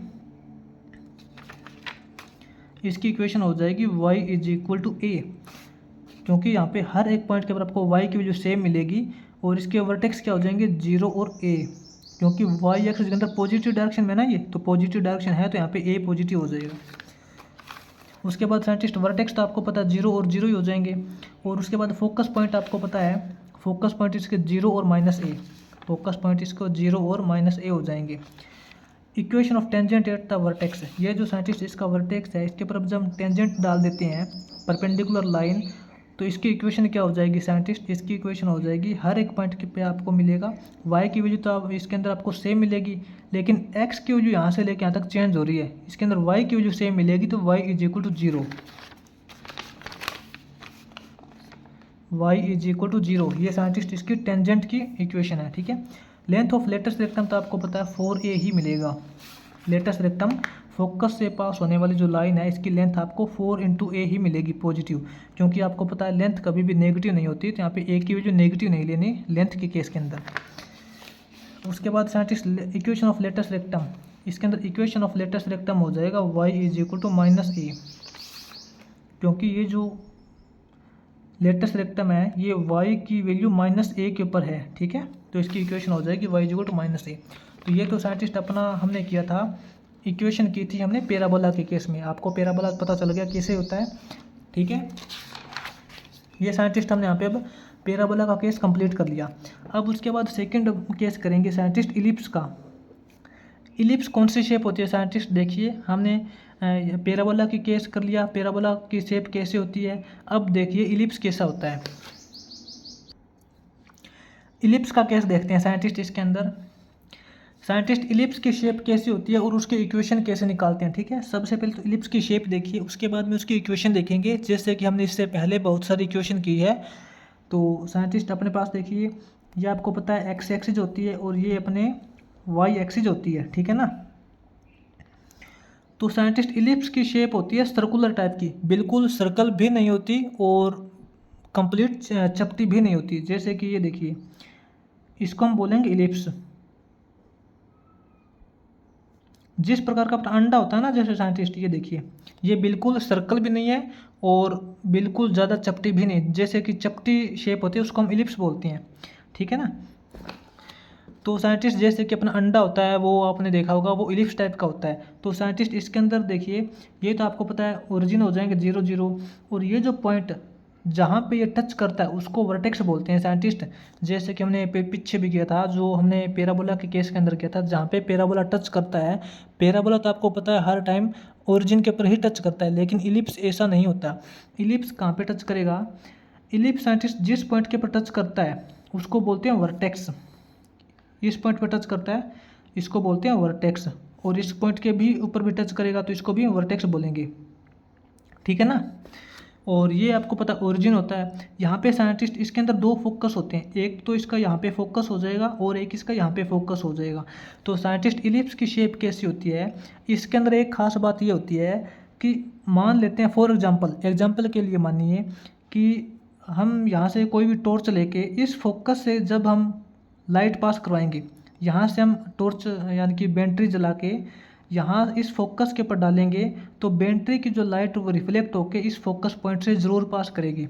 इसकी इक्वेशन हो जाएगी y = a, क्योंकि यहाँ पे हर एक पॉइंट के ऊपर आपको y की वैल्यू सेम मिलेगी। और इसके वर्टेक्स क्या हो जाएंगे 0 और a, क्योंकि y एक्सिस के अंदर पॉजिटिव डायरेक्शन में ना, ये तो पॉजिटिव डायरेक्शन है तो यहाँ पे a पॉजिटिव हो जाएगा। उसके बाद साइंटिस्ट वर्टेक्स तो आपको पता है 0 और 0 ही हो जाएंगे। और उसके बाद फोकस पॉइंट आपको पता है, फोकस पॉइंट इसके 0 और -a, फोकस पॉइंट इसको 0 और -a हो जाएंगे। Equation of tangent at the vertex, ये जो साइंटिस्ट इसका वर्टेक्स है इसके ऊपर जब हम टेंजेंट डाल देते हैं परपेंडिकुलर लाइन, तो इसकी इक्वेशन क्या हो जाएगी साइंटिस्ट, इसकी इक्वेशन हो जाएगी हर एक पॉइंट पे आपको मिलेगा y की वैल्यू तो आप इसके अंदर आपको सेम मिलेगी, लेकिन x की वैल्यू यहाँ से लेके यहाँ तक चेंज हो रही है, इसके अंदर y की वैल्यू सेम मिलेगी, तो y = 0, y = 0, ये साइंटिस्ट इसकी टेंजेंट की इक्वेशन है, ठीक है। लेंथ ऑफ लेटस रेक्टम तो आपको पता है 4a ही मिलेगा। लेटस रेक्टम फोकस से पास होने वाली जो लाइन है इसकी लेंथ आपको 4 × a ही मिलेगी पॉजिटिव, क्योंकि आपको पता है लेंथ कभी भी नेगेटिव नहीं होती, तो यहाँ पे a की वैल्यू नेगेटिव नहीं लेनी लेंथ के केस के अंदर। उसके बाद scientist equation of latus rectum, इसके अंदर इक्वेशन ऑफ लेटस रेक्टम हो जाएगा y = -a, क्योंकि ये जो लेटस रेक्टम है ये y की वैल्यू -a के ऊपर है, ठीक है। तो इसकी इक्वेशन हो जाएगी y = -a। तो ये तो साइंटिस्ट अपना हमने किया था, इक्वेशन की थी हमने पैराबोला के केस में, आपको पैराबोला पता चल गया कैसे होता है, ठीक है। ये साइंटिस्ट हमने यहाँ पे अब पैराबोला का केस कंप्लीट कर लिया। अब उसके बाद सेकंड केस करेंगे साइंटिस्ट इलिप्स का। इलिप्स कौन सी शेप होती है साइंटिस्ट, देखिए हमने पैराबोला की केस कर लिया, पैराबोला की शेप कैसे होती है। अब देखिए इलिप्स कैसा होता है, इलिप्स का केस देखते हैं साइंटिस्ट। इसके अंदर साइंटिस्ट इलिप्स की शेप कैसी होती है और उसके इक्वेशन कैसे निकालते हैं, ठीक है। सबसे पहले तो इलिप्स की शेप देखिए, उसके बाद में उसकी इक्वेशन देखेंगे, जैसे कि हमने इससे पहले बहुत सारी इक्वेशन की है। तो साइंटिस्ट अपने पास देखिए, ये आपको पता है एक्स एक्सिस होती है और ये अपने वाई एक्सिस होती है, ठीक है ना। तो साइंटिस्ट इलिप्स की शेप होती है सर्कुलर टाइप की, बिल्कुल सर्कल भी नहीं होती और कंप्लीट चपटी भी नहीं होती। जैसे कि ये देखिए, इसको हम बोलेंगे इलिप्स। जिस प्रकार का अपना अंडा होता है ना, जैसे साइंटिस्ट ये देखिए, ये बिल्कुल सर्कल भी नहीं है और बिल्कुल ज़्यादा चपटी भी नहीं, जैसे कि चपटी शेप होती है उसको हम इलिप्स बोलते हैं, ठीक है ना। तो साइंटिस्ट जैसे कि अपना अंडा होता है, वो आपने देखा होगा, वो इलिप्स टाइप का होता है। तो साइंटिस्ट इसके अंदर देखिए, ये तो आपको पता है ओरिजिन हो जाएंगे 0 0, और ये जो पॉइंट जहाँ पे ये टच करता है उसको वर्टेक्स बोलते हैं साइंटिस्ट। जैसे कि हमने पीछे भी किया था, जो हमने पैराबोला के केस के अंदर किया था, जहाँ पे पैराबोला टच करता है। पैराबोला तो आपको पता है हर टाइम ओरिजिन के ऊपर ही टच करता है, लेकिन इलिप्स ऐसा नहीं होता। इलिप्स कहाँ पे टच करेगा? इलिप्स साइंटिस्ट जिस पॉइंट के ऊपर टच करता है उसको बोलते हैं वर्टेक्स। इस पॉइंट पर टच करता है, इसको बोलते हैं वर्टेक्स, और इस पॉइंट के भी ऊपर भी टच करेगा तो इसको भी वर्टेक्स बोलेंगे, ठीक है ना। और ये आपको पता ओरिजिन होता है। यहाँ पे साइंटिस्ट इसके अंदर दो फोकस होते हैं, एक तो इसका यहाँ पे फोकस हो जाएगा और एक इसका यहाँ पे फोकस हो जाएगा। तो साइंटिस्ट इलिप्स की शेप कैसी होती है, इसके अंदर एक खास बात ये होती है कि मान लेते हैं फॉर एग्जाम्पल के लिए मानिए कि हम यहाँ से कोई भी टॉर्च लेके इस फोकस से जब हम लाइट पास करवाएंगे, यहाँ से हम टॉर्च यानी कि बैटरी जला के यहाँ इस फोकस के ऊपर डालेंगे, तो बैटरी की जो लाइट वो रिफ्लेक्ट होकर इस फोकस पॉइंट से ज़रूर पास करेगी,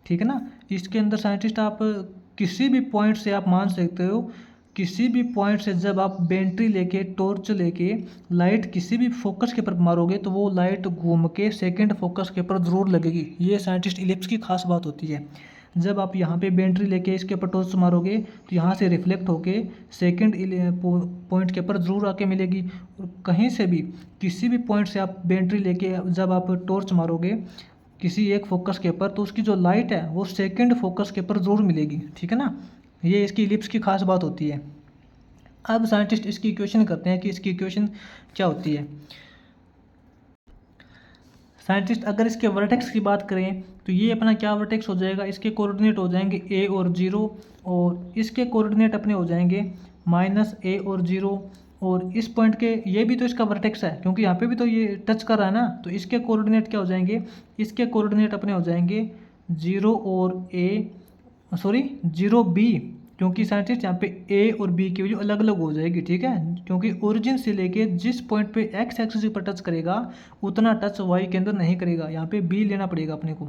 ठीक है ना। इसके अंदर साइंटिस्ट आप किसी भी पॉइंट से आप मान सकते हो, किसी भी पॉइंट से जब आप बैटरी लेके टॉर्च लेके लाइट किसी भी फोकस के ऊपर मारोगे तो वो लाइट घूम के सेकंड फोकस के ऊपर ज़रूर लगेगी। ये साइंटिस्ट इलिप्स की खास बात होती है। जब आप यहाँ पे बैटरी लेके इसके ऊपर टॉर्च मारोगे तो यहाँ से रिफ्लेक्ट होके सेकंड पॉइंट के ऊपर ज़रूर आके मिलेगी। और कहीं से भी किसी भी पॉइंट से आप बैटरी लेके जब आप टॉर्च मारोगे किसी एक फोकस के ऊपर, तो उसकी जो लाइट है वो सेकंड फोकस के ऊपर ज़रूर मिलेगी, ठीक है ना। ये इसकी इलिप्स की खास बात होती है। अब साइंटिस्ट इसकी इक्वेशन करते हैं कि इसकी इक्वेशन क्या होती है। साइंटिस्ट अगर इसके वर्टेक्स की बात करें तो ये अपना क्या वर्टेक्स हो जाएगा, इसके कोऑर्डिनेट हो जाएंगे a और 0, और इसके कोऑर्डिनेट अपने हो जाएंगे -a और 0, और इस पॉइंट के ये भी तो इसका वर्टेक्स है क्योंकि यहाँ पे भी तो ये टच कर रहा है ना, तो इसके कोऑर्डिनेट क्या हो जाएंगे, इसके कोऑर्डिनेट अपने हो जाएंगे 0 और a, सॉरी 0b, क्योंकि साइंटिस्ट यहाँ पे ए और बी की वैल्यू अलग अलग हो जाएगी, ठीक है। क्योंकि ओरिजिन से लेके जिस पॉइंट पे एक्स एक्सिस पर टच करेगा उतना टच वाई के अंदर नहीं करेगा, यहाँ पे बी लेना पड़ेगा अपने को,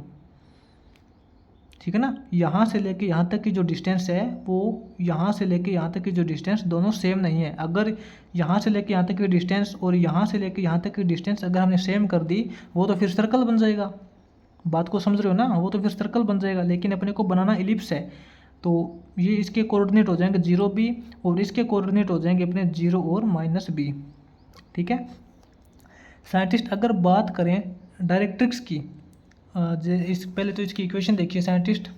ठीक है ना। यहाँ से लेके यहाँ तक की जो डिस्टेंस है वो यहाँ से लेके यहाँ तक की जो डिस्टेंस दोनों सेम नहीं है। अगर यहाँ से लेके यहाँ तक की डिस्टेंस और यहाँ से लेके यहाँ तक की डिस्टेंस अगर हमने सेम कर दी वो तो फिर सर्कल बन जाएगा। बात को समझ रहे हो ना, वो तो फिर सर्कल बन जाएगा, लेकिन अपने को बनाना इलिप्स है। तो ये इसके कोऑर्डिनेट हो जाएंगे 0b और इसके कोऑर्डिनेट हो जाएंगे अपने 0 और -b, ठीक है। साइंटिस्ट अगर बात करें डायरेक्ट्रिक्स की, इस पहले तो इसकी इक्वेशन देखिए साइंटिस्ट।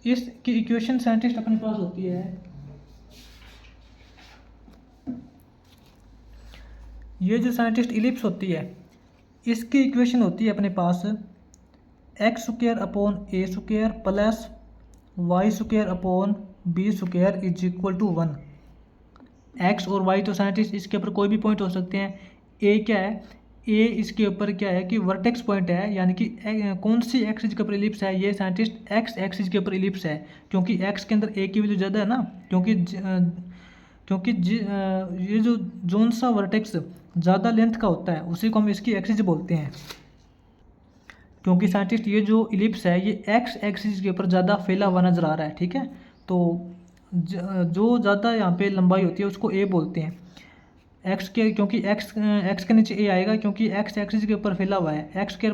इसकी इक्वेशन साइंटिस्ट अपने पास होती है, ये जो साइंटिस्ट इलिप्स होती है इसकी इक्वेशन होती है अपने पास x² plus y² is equal to 1। X और वाई तो साइंटिस्ट इसके ऊपर कोई भी पॉइंट हो सकते हैं। ए क्या है, ए इसके ऊपर क्या है कि वर्टेक्स पॉइंट है, यानी कि कौन सी एक्सिस के ऊपर इलिप्स है, ये साइंटिस्ट एक्स एक्सिस के ऊपर इलिप्स है, क्योंकि एक्स के अंदर ए की वैल्यू ज़्यादा है ना। क्योंकि ये जो जोन सा वर्टेक्स ज़्यादा लेंथ का होता है उसी को हम इसकी एक्सिस बोलते हैं। क्योंकि साइंटिस्ट ये जो इलिप्स है ये एक्स एक्सिस के ऊपर ज़्यादा फैला हुआ नज़र आ रहा है, ठीक है। तो जो ज़्यादा यहाँ पे लंबाई होती है उसको ए बोलते हैं, एक्स के, क्योंकि एक्स के नीचे ए आएगा क्योंकि एक्स एक्सिस के ऊपर फैला हुआ है। x²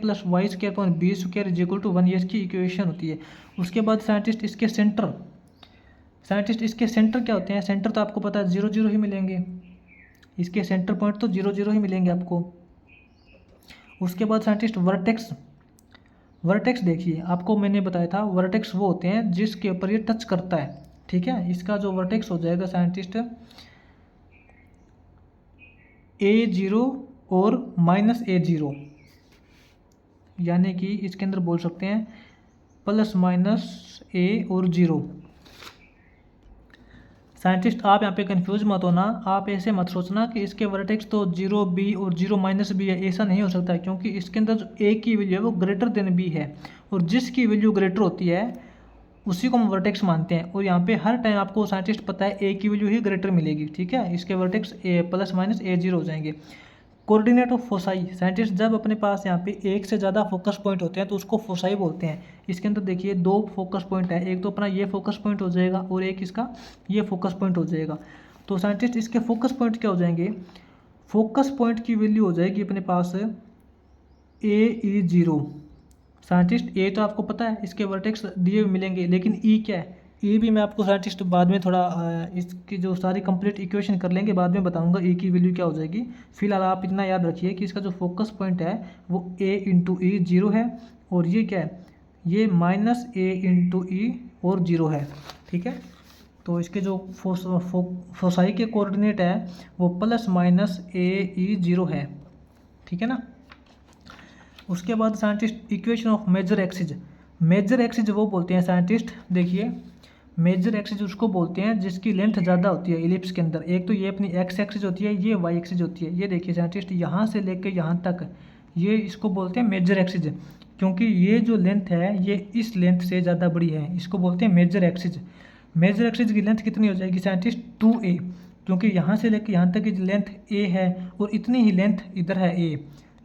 plus y² is equal to 1, ये इसकी इक्वेशन होती है। उसके बाद साइंटिस्ट इसके सेंटर क्या होते हैं, सेंटर तो आपको पता है 0 0 ही मिलेंगे, इसके सेंटर पॉइंट तो 0 0 ही मिलेंगे आपको। उसके बाद साइंटिस्ट वर्टेक्स देखिए, आपको मैंने बताया था वर्टेक्स वो होते हैं जिसके ऊपर ये टच करता है, ठीक है। इसका जो वर्टेक्स हो जाएगा साइंटिस्ट A0 और -A0, यानी कि इसके अंदर बोल सकते हैं +- A और 0। साइंटिस्ट आप यहाँ पे कंफ्यूज मत होना, आप ऐसे मत सोचना कि इसके वर्टेक्स तो 0B और 0 - B है, ऐसा नहीं हो सकता, क्योंकि इसके अंदर जो A की वैल्यू है वो ग्रेटर देन B है, और जिसकी वैल्यू ग्रेटर होती है उसी को हम वर्टेक्स मानते हैं। और यहाँ पे हर टाइम आपको साइंटिस्ट पता है A की वैल्यू ही ग्रेटर मिलेगी, ठीक है। इसके वर्टेक्स +- A0 हो जाएंगे। कोऑर्डिनेट ऑफ फोसाई, साइंटिस्ट जब अपने पास यहाँ पे एक से ज़्यादा फोकस पॉइंट होते हैं तो उसको फोसाई बोलते हैं। इसके अंदर देखिए 2 फोकस पॉइंट है, एक तो अपना ये फोकस पॉइंट हो जाएगा और एक इसका ये फोकस पॉइंट हो जाएगा। तो साइंटिस्ट इसके फोकस पॉइंट क्या हो जाएंगे, फोकस पॉइंट की वैल्यू हो जाएगी अपने पास AE0। साइंटिस्ट ए तो आपको पता है, इसके वर्टेक्स दिए हुए मिलेंगे, लेकिन ई क्या है, ई भी मैं आपको साइंटिस्ट बाद में थोड़ा इसकी जो सारी कंप्लीट इक्वेशन कर लेंगे बाद में बताऊंगा ई की वैल्यू क्या हो जाएगी। फिलहाल आप इतना याद रखिए कि इसका जो फोकस पॉइंट है वो A × E 0 है, और ये क्या है, ये -A × E और 0 है, ठीक है। तो इसके जो फोसाई के कोऑर्डिनेट है वो +- AE0 है, ठीक है ना। उसके बाद scientist equation of major axis, major axis वो बोलते हैं साइंटिस्ट, देखिए मेजर एक्सिस उसको बोलते हैं जिसकी लेंथ ज़्यादा होती है इलिप्स के अंदर। एक तो ये अपनी एक्स एक्सिस होती है, ये वाई एक्सिस होती है। ये देखिए साइंटिस्ट यहाँ से लेके यहाँ तक, ये इसको बोलते हैं मेजर एक्सिस, क्योंकि ये जो लेंथ है ये इस लेंथ से ज़्यादा बड़ी है, इसको बोलते हैं मेजर एक्सिस। मेजर एक्सिस की लेंथ कितनी हो जाएगी साइंटिस्ट 2a, क्योंकि यहाँ से लेकर यहाँ तक की लेंथ a है और इतनी ही लेंथ इधर है a।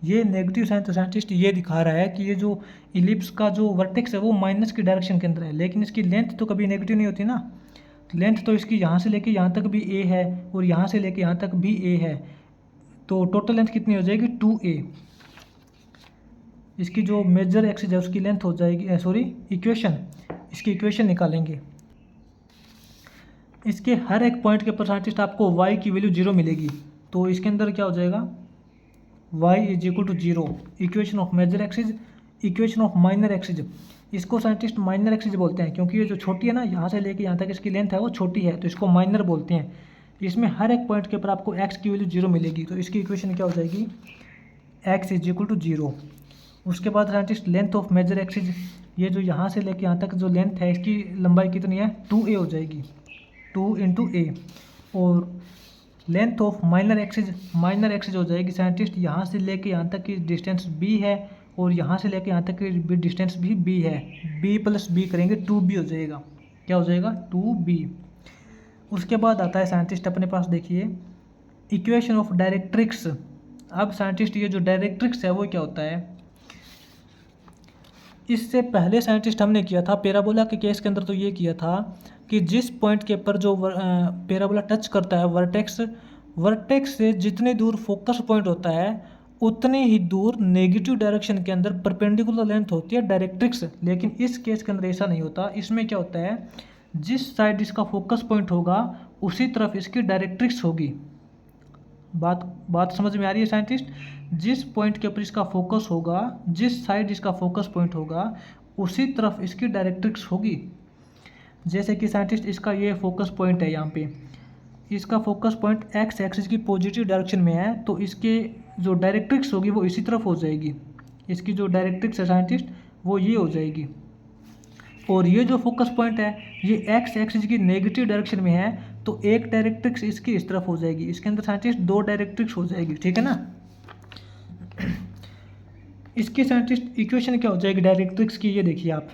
ये नेगेटिव साइन तो साइंटिस्ट ये दिखा रहा है कि ये जो इलिप्स का जो वर्टेक्स है वो माइनस की डायरेक्शन के अंदर है, लेकिन इसकी लेंथ तो कभी नेगेटिव नहीं होती ना। लेंथ तो इसकी यहाँ से लेके यहाँ तक भी a है और यहाँ से लेके यहाँ तक भी a है, तो टोटल लेंथ कितनी हो जाएगी 2a। इसकी जो मेजर एक्सिस है उसकी लेंथ हो जाएगी, सॉरी इक्वेशन, इसकी इक्वेशन निकालेंगे। इसके हर एक पॉइंट के ऊपर साइंटिस्ट आपको y की वैल्यू 0 मिलेगी, तो इसके अंदर क्या हो जाएगा y = 0, equation of major axis, equation of minor axis. इसको साइंटिस्ट माइनर एक्सिस बोलते हैं क्योंकि ये जो छोटी है ना, यहाँ से लेके यहाँ तक इसकी लेंथ है वो छोटी है, तो इसको माइनर बोलते हैं। इसमें हर एक पॉइंट के ऊपर आपको x की वैल्यू 0 मिलेगी, तो इसकी इक्वेशन क्या हो जाएगी x = 0। उसके बाद scientist length of major axis, ये जो यहाँ से लेके यहाँ तक जो लेंथ है इसकी लंबाई कितनी है 2a हो जाएगी, 2 × a। और length of minor axis, minor axis हो जाएगी साइंटिस्ट यहाँ से लेके यहाँ तक की डिस्टेंस b है और यहाँ से लेके यहाँ तक की डिस्टेंस भी b है, b + b करेंगे 2b हो जाएगा, क्या हो जाएगा 2b। उसके बाद आता है साइंटिस्ट अपने पास देखिए इक्वेशन ऑफ डायरेक्ट्रिक्स। अब साइंटिस्ट ये जो डायरेक्ट्रिक्स है वो क्या होता है, इससे पहले साइंटिस्ट हमने किया था पैराबोला के केस के अंदर, तो ये किया था कि जिस पॉइंट के ऊपर जो पैराबोला टच करता है वर्टेक्स, वर्टेक्स से जितनी दूर फोकस पॉइंट होता है उतनी ही दूर नेगेटिव डायरेक्शन के अंदर परपेंडिकुलर लेंथ होती है डायरेक्ट्रिक्स। लेकिन इस केस के अंदर ऐसा नहीं होता, इसमें क्या होता है जिस साइड इसका फोकस पॉइंट होगा उसी तरफ इसकी डायरेक्ट्रिक्स होगी। बात समझ में आ रही है साइंटिस्ट, जिस पॉइंट के ऊपर इसका फोकस होगा, जिस साइड इसका फोकस पॉइंट होगा उसी तरफ इसकी डायरेक्ट्रिक्स होगी। जैसे कि साइंटिस्ट इसका ये फोकस पॉइंट है, यहाँ पे इसका फोकस पॉइंट एक्स एक्सिस की पॉजिटिव डायरेक्शन में है, तो इसके जो डायरेक्ट्रिक्स होगी वो इसी तरफ हो जाएगी। इसकी जो डायरेक्ट्रिक्स है साइंटिस्ट वो ये हो जाएगी। और ये जो फोकस पॉइंट है ये एक्स एक्सिस की नेगेटिव डायरेक्शन में है, तो एक डायरेक्ट्रिक्स इसकी इस तरफ हो जाएगी। इसके अंदर साइंटिस्ट 2 डायरेक्ट्रिक्स हो जाएगी, ठीक है ना। इसकी साइंटिस्ट इक्वेशन क्या हो जाएगी डायरेक्ट्रिक्स की, ये देखिए आप।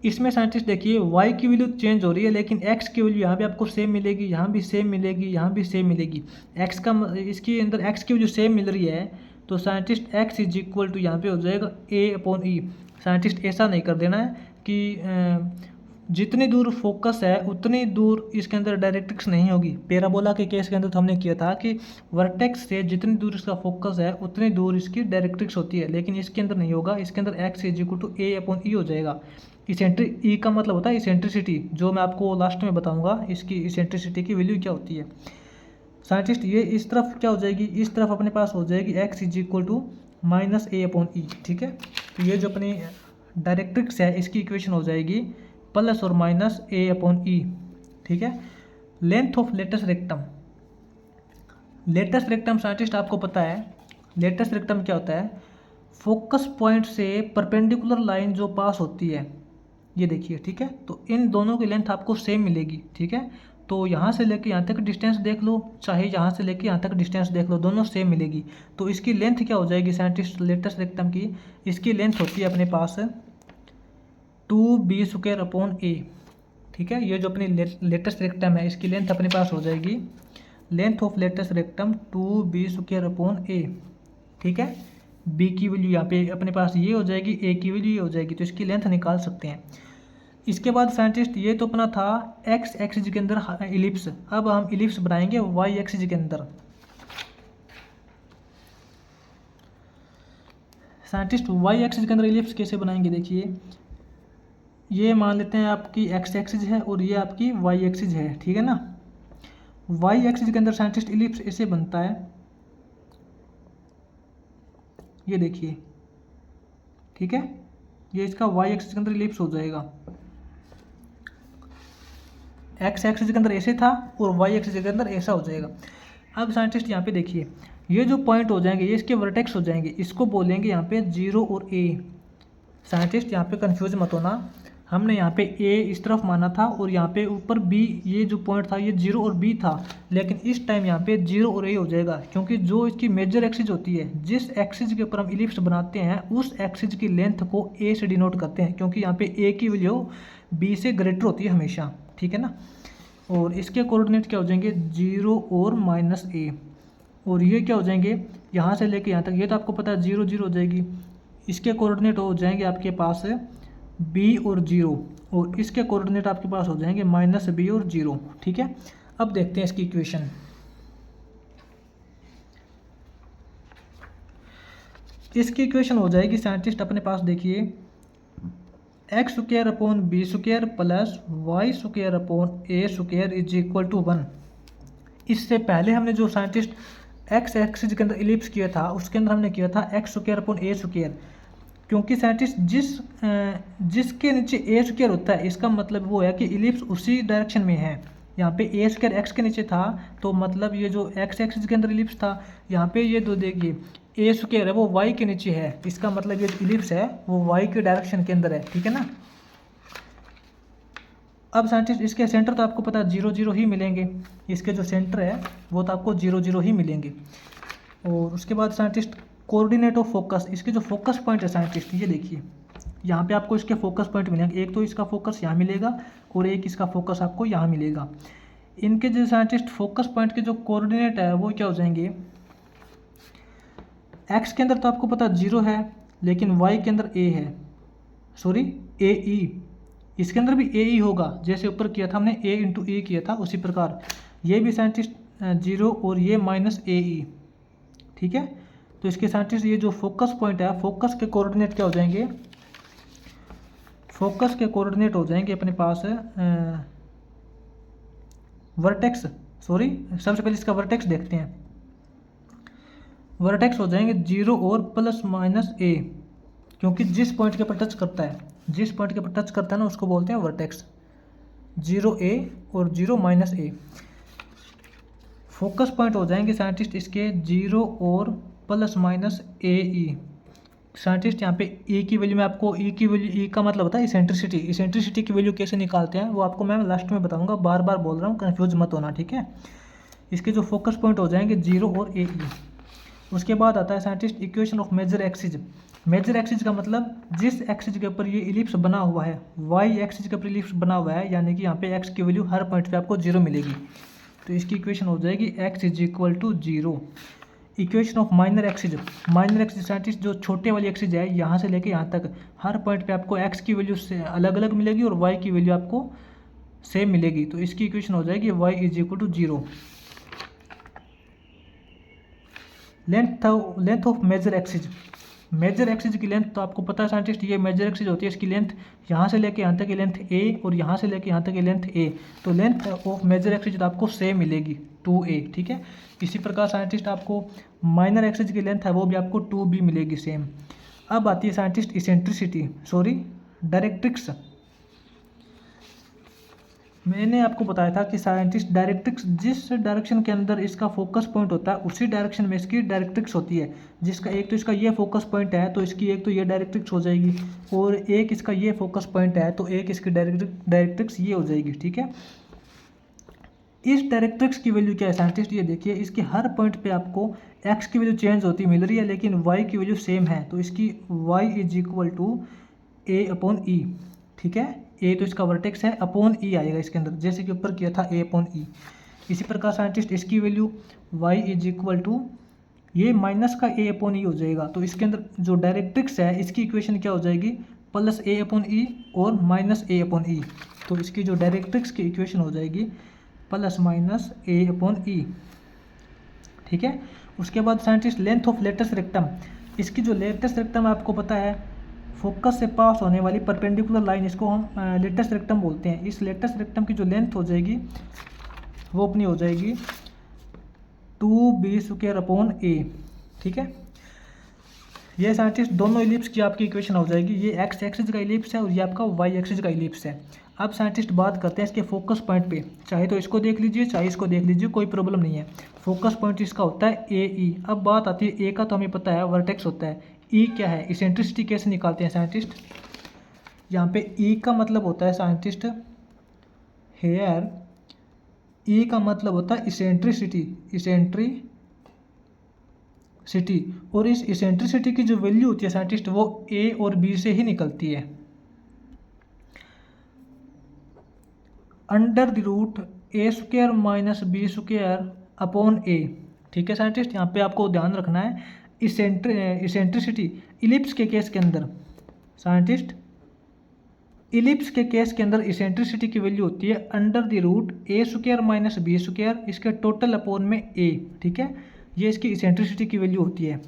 इसमें साइंटिस्ट देखिए y की वैल्यू चेंज हो रही है, लेकिन x की वैल्यू यहाँ भी आपको सेम मिलेगी, यहाँ भी सेम मिलेगी, यहाँ भी सेम मिलेगी। x का इसके अंदर x की वैल्यू सेम मिल रही है, तो साइंटिस्ट x = यहाँ पे हो जाएगा A/E। साइंटिस्ट ऐसा नहीं कर देना है कि जितनी दूर फोकस है उतनी दूर इसके अंदर डायरेक्ट्रिक्स नहीं होगी। पैराबोला के केस के अंदर तो हमने किया था कि वर्टेक्स से जितनी दूर इसका फोकस है उतनी दूर इसकी डायरेक्ट्रिक्स होती है, लेकिन इसके अंदर नहीं होगा। इसके अंदर x = A/E हो जाएगा। ई का मतलब होता है इसेंट्रिसिटी, जो मैं आपको लास्ट में बताऊंगा इसकी इसेंट्रिसिटी की वैल्यू क्या होती है। साइंटिस्ट ये इस तरफ क्या हो जाएगी, इस तरफ अपने पास हो जाएगी x = -A/E, ठीक है। तो ये जो अपनी डायरेक्ट्रिक्स है, इसकी इक्वेशन हो जाएगी प्लस और माइनस ए अपॉन ई। ठीक है। Length of latus rectum, latus rectum scientist आपको पता है लेटेस्ट रेक्टम क्या होता है, फोकस पॉइंट से परपेंडिकुलर लाइन जो पास होती है, ये देखिए। ठीक है। तो इन दोनों की लेंथ आपको सेम मिलेगी। ठीक है। तो यहाँ से लेके यहाँ तक डिस्टेंस देख लो, चाहे यहाँ से लेके यहाँ तक डिस्टेंस देख लो, दोनों सेम मिलेगी। तो इसकी लेंथ क्या हो जाएगी साइंटिस्ट लेटेस्ट रेक्टम की, इसकी लेंथ होती है अपने पास 2b² अपॉन ए। ठीक है। ये जो अपनी लेटेस्ट रेक्टम है इसकी लेंथ अपने पास हो जाएगी, length of latus rectum 2b² upon a. ठीक है। बी की वैल्यू यहाँ पे अपने पास ये हो जाएगी, ए की वैल्यू ये हो जाएगी, तो इसकी लेंथ निकाल सकते हैं। इसके बाद साइंटिस्ट ये तो अपना था एक्स एक्सिस के अंदर इलिप्स, अब हम इलिप्स बनाएंगे वाई एक्सिस के अंदर। साइंटिस्ट वाई एक्सिस के अंदर इलिप्स कैसे बनाएंगे, देखिए ये मान लेते हैं आपकी एक्स एक्सिस है और ये आपकी वाई एक्सिस है। ठीक है ना। वाई एक्सिस के अंदर साइंटिस्ट इलिप्स ऐसे बनता है, ये देखिए। ठीक है। ये इसका वाई एक्सिस के अंदर इलिप्स हो जाएगा, एक्स एक्सिस के अंदर ऐसे था और वाई एक्सिस के अंदर ऐसा हो जाएगा। अब साइंटिस्ट यहाँ पे देखिए, ये जो पॉइंट हो जाएंगे ये इसके वर्टेक्स हो जाएंगे, इसको बोलेंगे यहाँ पे 0 और ए। साइंटिस्ट यहाँ पे कंफ्यूज मत होना, हमने यहाँ पे ए इस तरफ माना था और यहाँ पे ऊपर बी, ये जो पॉइंट था ये 0 और बी था, लेकिन इस टाइम यहाँ पे 0 और ए हो जाएगा, क्योंकि जो इसकी मेजर एक्सिस होती है, जिस एक्सिस के ऊपर हम इलिप्स बनाते हैं उस एक्सिस की लेंथ को ए से डिनोट करते हैं, क्योंकि यहाँ पे ए की वैल्यू बी से ग्रेटर होती है हमेशा। ठीक है ना। और इसके कोऑर्डिनेट क्या हो जाएंगे 0 और माइनस ए, और ये क्या हो जाएंगे यहाँ से लेके यहाँ तक, ये तो आपको पता है 0 0 हो जाएगी। इसके कोऑर्डिनेट हो जाएंगे आपके पास बी और 0, और इसके कोऑर्डिनेट आपके पास हो जाएंगे -b और 0। ठीक है। अब देखते हैं इसकी इक्वेशन। इसकी इक्वेशन हो जाएगी साइंटिस्ट अपने पास, देखिए x² upon b² plus y² upon a² is equal to 1। इससे पहले हमने जो साइंटिस्ट एक्स एक्सिस के अंदर इलिप्स किया था उसके अंदर हमने किया था x² अपॉन a², क्योंकि साइंटिस्ट जिसके नीचे a² होता है इसका मतलब वो है कि इलिप्स उसी डायरेक्शन में है। यहाँ पे a² x के नीचे था, तो मतलब ये जो x एक्सिस के अंदर इलिप्स था, यहाँ पे ये दो देखिए a² है वो y के नीचे है, इसका मतलब ये जो इलिप्स है वो y के डायरेक्शन के अंदर है। ठीक है ना। अब साइंटिस्ट इसके सेंटर तो आपको पता है 0 0 ही मिलेंगे, इसके जो सेंटर है वो तो आपको 0 0 ही मिलेंगे। और उसके बाद साइंटिस्ट कोऑर्डिनेट ऑफ फोकस, इसके जो फोकस पॉइंट है साइंटिस्ट ये देखिए, यहाँ पे आपको इसके फोकस पॉइंट मिलेंगे, एक तो इसका फोकस यहाँ मिलेगा और एक इसका फोकस आपको यहाँ मिलेगा। इनके जो साइंटिस्ट फोकस पॉइंट के जो कोऑर्डिनेट है वो क्या हो जाएंगे, एक्स के अंदर तो आपको पता 0 है, लेकिन वाई के अंदर ए है, सॉरी ए ई, इसके अंदर भी ए ई होगा, जैसे ऊपर किया था हमने a × e किया था उसी प्रकार ये भी साइंटिस्ट 0 और ये -AE। ठीक है। तो इसके साइंटिस्ट ये जो फोकस पॉइंट है, फोकस के कोऑर्डिनेट क्या हो जाएंगे, फोकस के कोऑर्डिनेट हो जाएंगे अपने पास वर्टेक्स, सॉरी सबसे पहले इसका वर्टेक्स देखते हैं। वर्टेक्स हो जाएंगे 0 और +-a, क्योंकि जिस पॉइंट के ऊपर टच करता है, जिस पॉइंट के ऊपर टच करता है ना उसको बोलते हैं वर्टेक्स। 0a और 0 -a फोकस पॉइंट हो जाएंगे साइंटिस्ट इसके 0 और ±AE। साइंटिस्ट यहाँ पे e की वैल्यू में आपको e की वैल्यू, e का मतलब होता है इसेंट्रिसिटी, इसेंट्रिसिटी की वैल्यू कैसे निकालते हैं वो आपको मैं लास्ट में बताऊंगा, बार बार बोल रहा हूँ कंफ्यूज मत होना। ठीक है। इसके जो फोकस पॉइंट हो जाएंगे 0 और AE। उसके बाद आता है scientist equation of major axis. Major axis का मतलब जिस एक्सिस के ऊपर ये इलिप्स बना हुआ है, वाई एक्सिस के ऊपर इलिप्स बना हुआ है, यानी कि यहाँ पे एक्स की वैल्यू हर पॉइंट पे आपको 0 मिलेगी, तो इसकी इक्वेशन हो जाएगी x = 0। Equation of minor axis, minor axis scientist जो छोटे वाली एक्सिस है यहाँ से लेके यहाँ तक हर पॉइंट पे आपको x की वैल्यू से अलग अलग मिलेगी और y की वैल्यू आपको सेम मिलेगी, तो इसकी इक्वेशन हो जाएगी y = 0। Length of major axis, major axis की लेंथ तो आपको पता है साइंटिस्ट, ये मेजर एक्सिस होती है, इसकी लेंथ यहाँ से लेके यहाँ तक की लेंथ a और यहाँ से लेके यहाँ तक की लेंथ a, तो लेंथ ऑफ मेजर एक्सिस आपको सेम मिलेगी 2a। ठीक है। इसी प्रकार साइंटिस्ट आपको माइनर एक्सिस की लेंथ है वो भी आपको 2b मिलेगी सेम। अब आती है साइंटिस्ट इसेंट्रिसिटी, सॉरी डायरेक्ट्रिक्स। मैंने आपको बताया था कि साइंटिस्ट डायरेक्ट्रिक्स, जिस डायरेक्शन के अंदर इसका फोकस पॉइंट होता है उसी डायरेक्शन में इसकी डायरेक्ट्रिक्स होती है। जिसका एक तो इसका ये फोकस पॉइंट है तो इसकी एक तो ये डायरेक्ट्रिक्स हो जाएगी, और एक इसका ये फोकस पॉइंट है तो एक इसकी डायरेक्ट्रिक्स ये हो जाएगी, ठीक है। इस डायरेक्ट्रिक्स की वैल्यू क्या है साइंटिस्ट, ये देखिए इसके हर पॉइंट पे आपको एक्स की वैल्यू चेंज होती मिल रही है लेकिन वाई की वैल्यू सेम है, तो इसकी y is equal to a upon e, ठीक है। ए तो इसका वर्टेक्स है, अपॉन ई आएगा इसके अंदर, जैसे कि ऊपर किया था ए अपॉन ई। इसी प्रकार साइंटिस्ट इसकी value Y is equal to ये माइनस का ए अपॉन ई हो जाएगा, तो इसके अंदर जो डायरेक्ट्रिक्स है इसकी इक्वेशन क्या हो जाएगी, प्लस ए अपॉन ई और माइनस ए अपॉन ई। तो इसकी जो डायरेक्ट्रिक्स की इक्वेशन हो जाएगी plus minus a upon e, ठीक है। उसके बाद scientist length of latus rectum, इसकी जो लेटेस्ट रेक्टम आपको पता है फोकस से पास होने वाली परपेंडिकुलर लाइन, इसको हम लेटेस्ट रेक्टम बोलते हैं। इस लेटेस्ट रेक्टम की जो लेंथ हो जाएगी वो अपनी हो जाएगी 2b² अपॉन ए, ठीक है। ये साइंटिस्ट दोनों इलिप्स की आपकी इक्वेशन हो जाएगी। ये एक्स एक्सिस का इलिप्स है और ये आपका वाई एक्सिस का इलिप्स है। अब साइंटिस्ट बात करते हैं इसके फोकस पॉइंट पे, चाहे तो इसको देख लीजिए चाहे इसको देख लीजिए, कोई प्रॉब्लम नहीं है। फोकस पॉइंट इसका होता है ए ई। अब बात आती है ए का तो हमें पता है वर्टेक्स होता है, ई क्या है, इसेंट्रिसिटी कैसे निकालते हैं साइंटिस्ट। यहाँ पे ई का मतलब होता है साइंटिस्ट हेयर, ई का मतलब होता है इसेंट्रिसिटी, इसेंट्रिसिटी, और इस इसेंट्रिसिटी की जो वैल्यू होती है साइंटिस्ट वो ए और बी से ही निकलती है, under the root a² minus b² upon a, ठीक है साइंटिस्ट। यहाँ पे आपको ध्यान रखना है इसेंट्रिसिटी इलिप्स के केस के अंदर, साइंटिस्ट इलिप्स के केस के अंदर इसेंट्रिसिटी की वैल्यू होती है under the root a² minus b² इसके टोटल अपॉन में a, ठीक है। ये इसकी इसेंट्रिसिटी की वैल्यू होती है।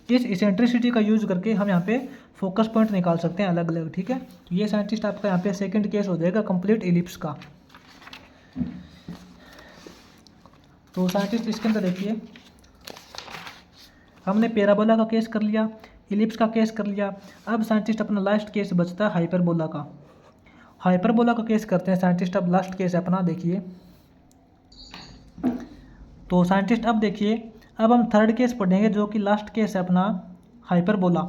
इस इसेंट्रिसिटी का यूज करके हम यहाँ पे फोकस पॉइंट निकाल सकते हैं अलग अलग, ठीक है। तो ये साइंटिस्ट आपका यहाँ पे सेकंड केस हो जाएगा कंप्लीट इलिप्स का। तो साइंटिस्ट इसके अंदर देखिए हमने पैराबोला का केस कर लिया, इलिप्स का केस कर लिया। अब साइंटिस्ट अपना लास्ट केस बचता है हाइपरबोला का। हाइपरबोला का केस करते हैं साइंटिस्ट। अब लास्ट केस है अपना, देखिए तो साइंटिस्ट अब देखिए अब हम थर्ड केस पढ़ेंगे जो कि लास्ट केस है अपना हाइपरबोला।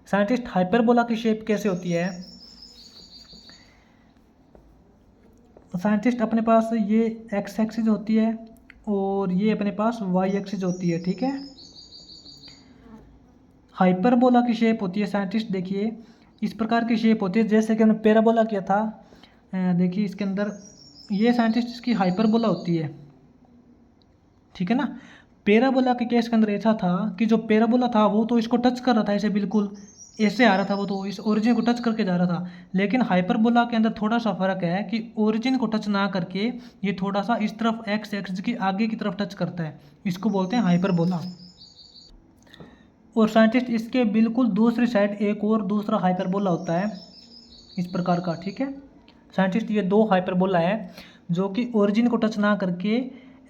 साइंटिस्ट हाइपरबोला की शेप कैसे होती है साइंटिस्ट, अपने पास ये एक्स एक्सिस होती है और ये अपने पास वाई एक्सिस होती है, ठीक है। हाइपरबोला की शेप होती है साइंटिस्ट, देखिए इस प्रकार की शेप होती है जैसे कि हमने पैराबोला किया था। देखिए इसके अंदर ये साइंटिस्ट इसकी हाइपरबोला होती है, ठीक है ना। पैराबोला के केस के अंदर ऐसा था कि जो पैराबोला था वो तो इसको टच कर रहा था, ऐसे बिल्कुल ऐसे आ रहा था, वो तो इस ओरिजिन को टच करके जा रहा था। लेकिन हाइपरबोला के अंदर थोड़ा सा फर्क है कि ओरिजिन को टच ना करके ये थोड़ा सा इस तरफ एक्स एक्सिस की आगे की तरफ टच करता है, इसको बोलते हैं हाइपरबोला। और साइंटिस्ट इसके बिल्कुल दूसरी साइड एक और दूसरा हाइपरबोला होता है इस प्रकार का, ठीक है। साइंटिस्ट ये दो हाइपरबोला है जो कि ओरिजिन को टच ना करके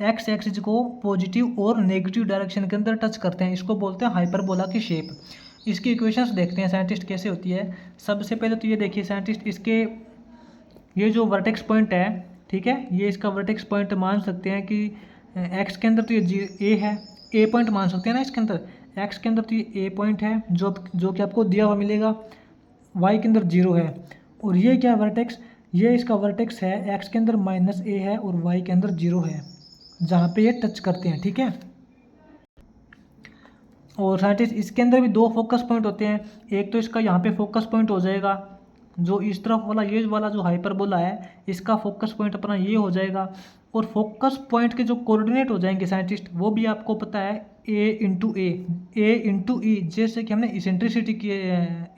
एक्स एक्सिस को पॉजिटिव और नेगेटिव डायरेक्शन के अंदर टच करते हैं, इसको बोलते हैं हाइपरबोला की शेप। इसकी इक्वेशंस देखते हैं साइंटिस्ट कैसे होती है। सबसे पहले तो ये देखिए साइंटिस्ट इसके ये जो वर्टेक्स पॉइंट है, ठीक है, ये इसका वर्टेक्स पॉइंट मान सकते हैं कि एक्स के अंदर तो ये ए है, ए पॉइंट मान सकते हैं ना इसके अंदर। एक्स के अंदर तो ये ए पॉइंट है जो कि आपको दिया हुआ मिलेगा, वाई के अंदर 0 है। और ये क्या वर्टेक्स, ये इसका वर्टेक्स है, एक्स के अंदर माइनस ए है और वाई के अंदर 0 है जहाँ पे ये टच करते हैं, ठीक है। और साइंटिस्ट इसके अंदर भी दो फोकस पॉइंट होते हैं। एक तो इसका यहाँ पे फोकस पॉइंट हो जाएगा जो इस तरफ वाला, ये वाला जो हाइपरबोला है इसका फोकस पॉइंट अपना ये हो जाएगा। और फोकस पॉइंट के जो कोऑर्डिनेट हो जाएंगे साइंटिस्ट वो भी आपको पता है ए इंटू ई, जैसे कि हमने इसेंट्रिसिटी के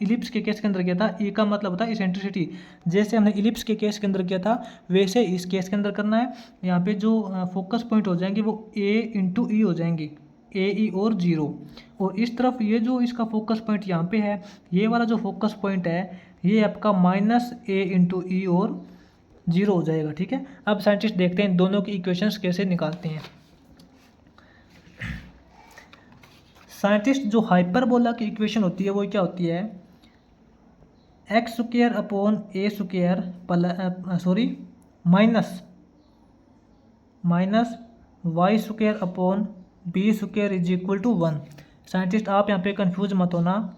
इलिप्स के केस के अंदर किया था। ई का मतलब होता है इसेंट्रिसिटी, जैसे हमने इलिप्स के केस के अंदर किया था वैसे इस केस के अंदर करना है। यहाँ पे जो फोकस पॉइंट हो जाएंगे वो ए इंटू ई हो जाएंगे, ए ई और 0। और इस तरफ ये जो इसका फोकस पॉइंट यहाँ पे है, ये वाला जो फोकस पॉइंट है ये आपका माइनस ए इंटू ई और 0 हो जाएगा, ठीक है। अब साइंटिस्ट देखते हैं दोनों की इक्वेशंस कैसे निकालते हैं। साइंटिस्ट जो हाइपरबोला की इक्वेशन होती है वो क्या होती है, X square upon A square minus Y square upon B square is equal to 1। Scientist आप यहाँ पे कंफ्यूज मत होना,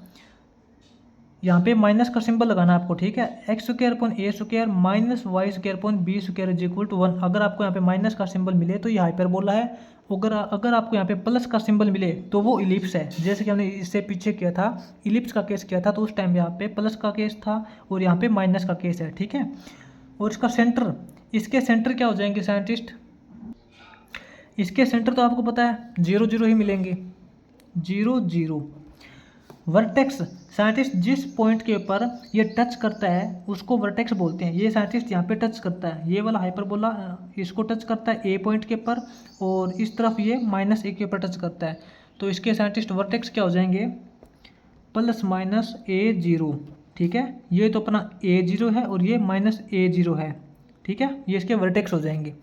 यहाँ पे माइनस का सिंबल लगाना आपको, ठीक है। X square upon A square minus Y square upon B square is equal to 1। अगर आपको यहाँ पे माइनस का सिंबल मिले तो ये हाइपरबोला है, अगर आपको यहाँ पे प्लस का सिंबल मिले तो वो इलिप्स है। जैसे कि हमने इससे पीछे किया था, इलिप्स का केस किया था, तो उस टाइम यहाँ पे प्लस का केस था और यहाँ पे माइनस का केस है, ठीक है। और इसका सेंटर, इसके सेंटर क्या हो जाएंगे साइंटिस्ट, इसके सेंटर तो आपको पता है 0 0 ही मिलेंगे, 0 0। वर्टेक्स, साइंटिस्ट जिस पॉइंट के ऊपर ये टच करता है उसको वर्टेक्स बोलते हैं। ये साइंटिस्ट यहाँ पे टच करता है, ये वाला हाइपरबोला इसको टच करता है ए पॉइंट के ऊपर, और इस तरफ ये -a के ऊपर टच करता है, तो इसके साइंटिस्ट वर्टेक्स क्या हो जाएंगे, +-a0, ठीक है। ये तो अपना a0 है और ये -a0 है, ठीक है, ये इसके वर्टेक्स हो जाएंगे।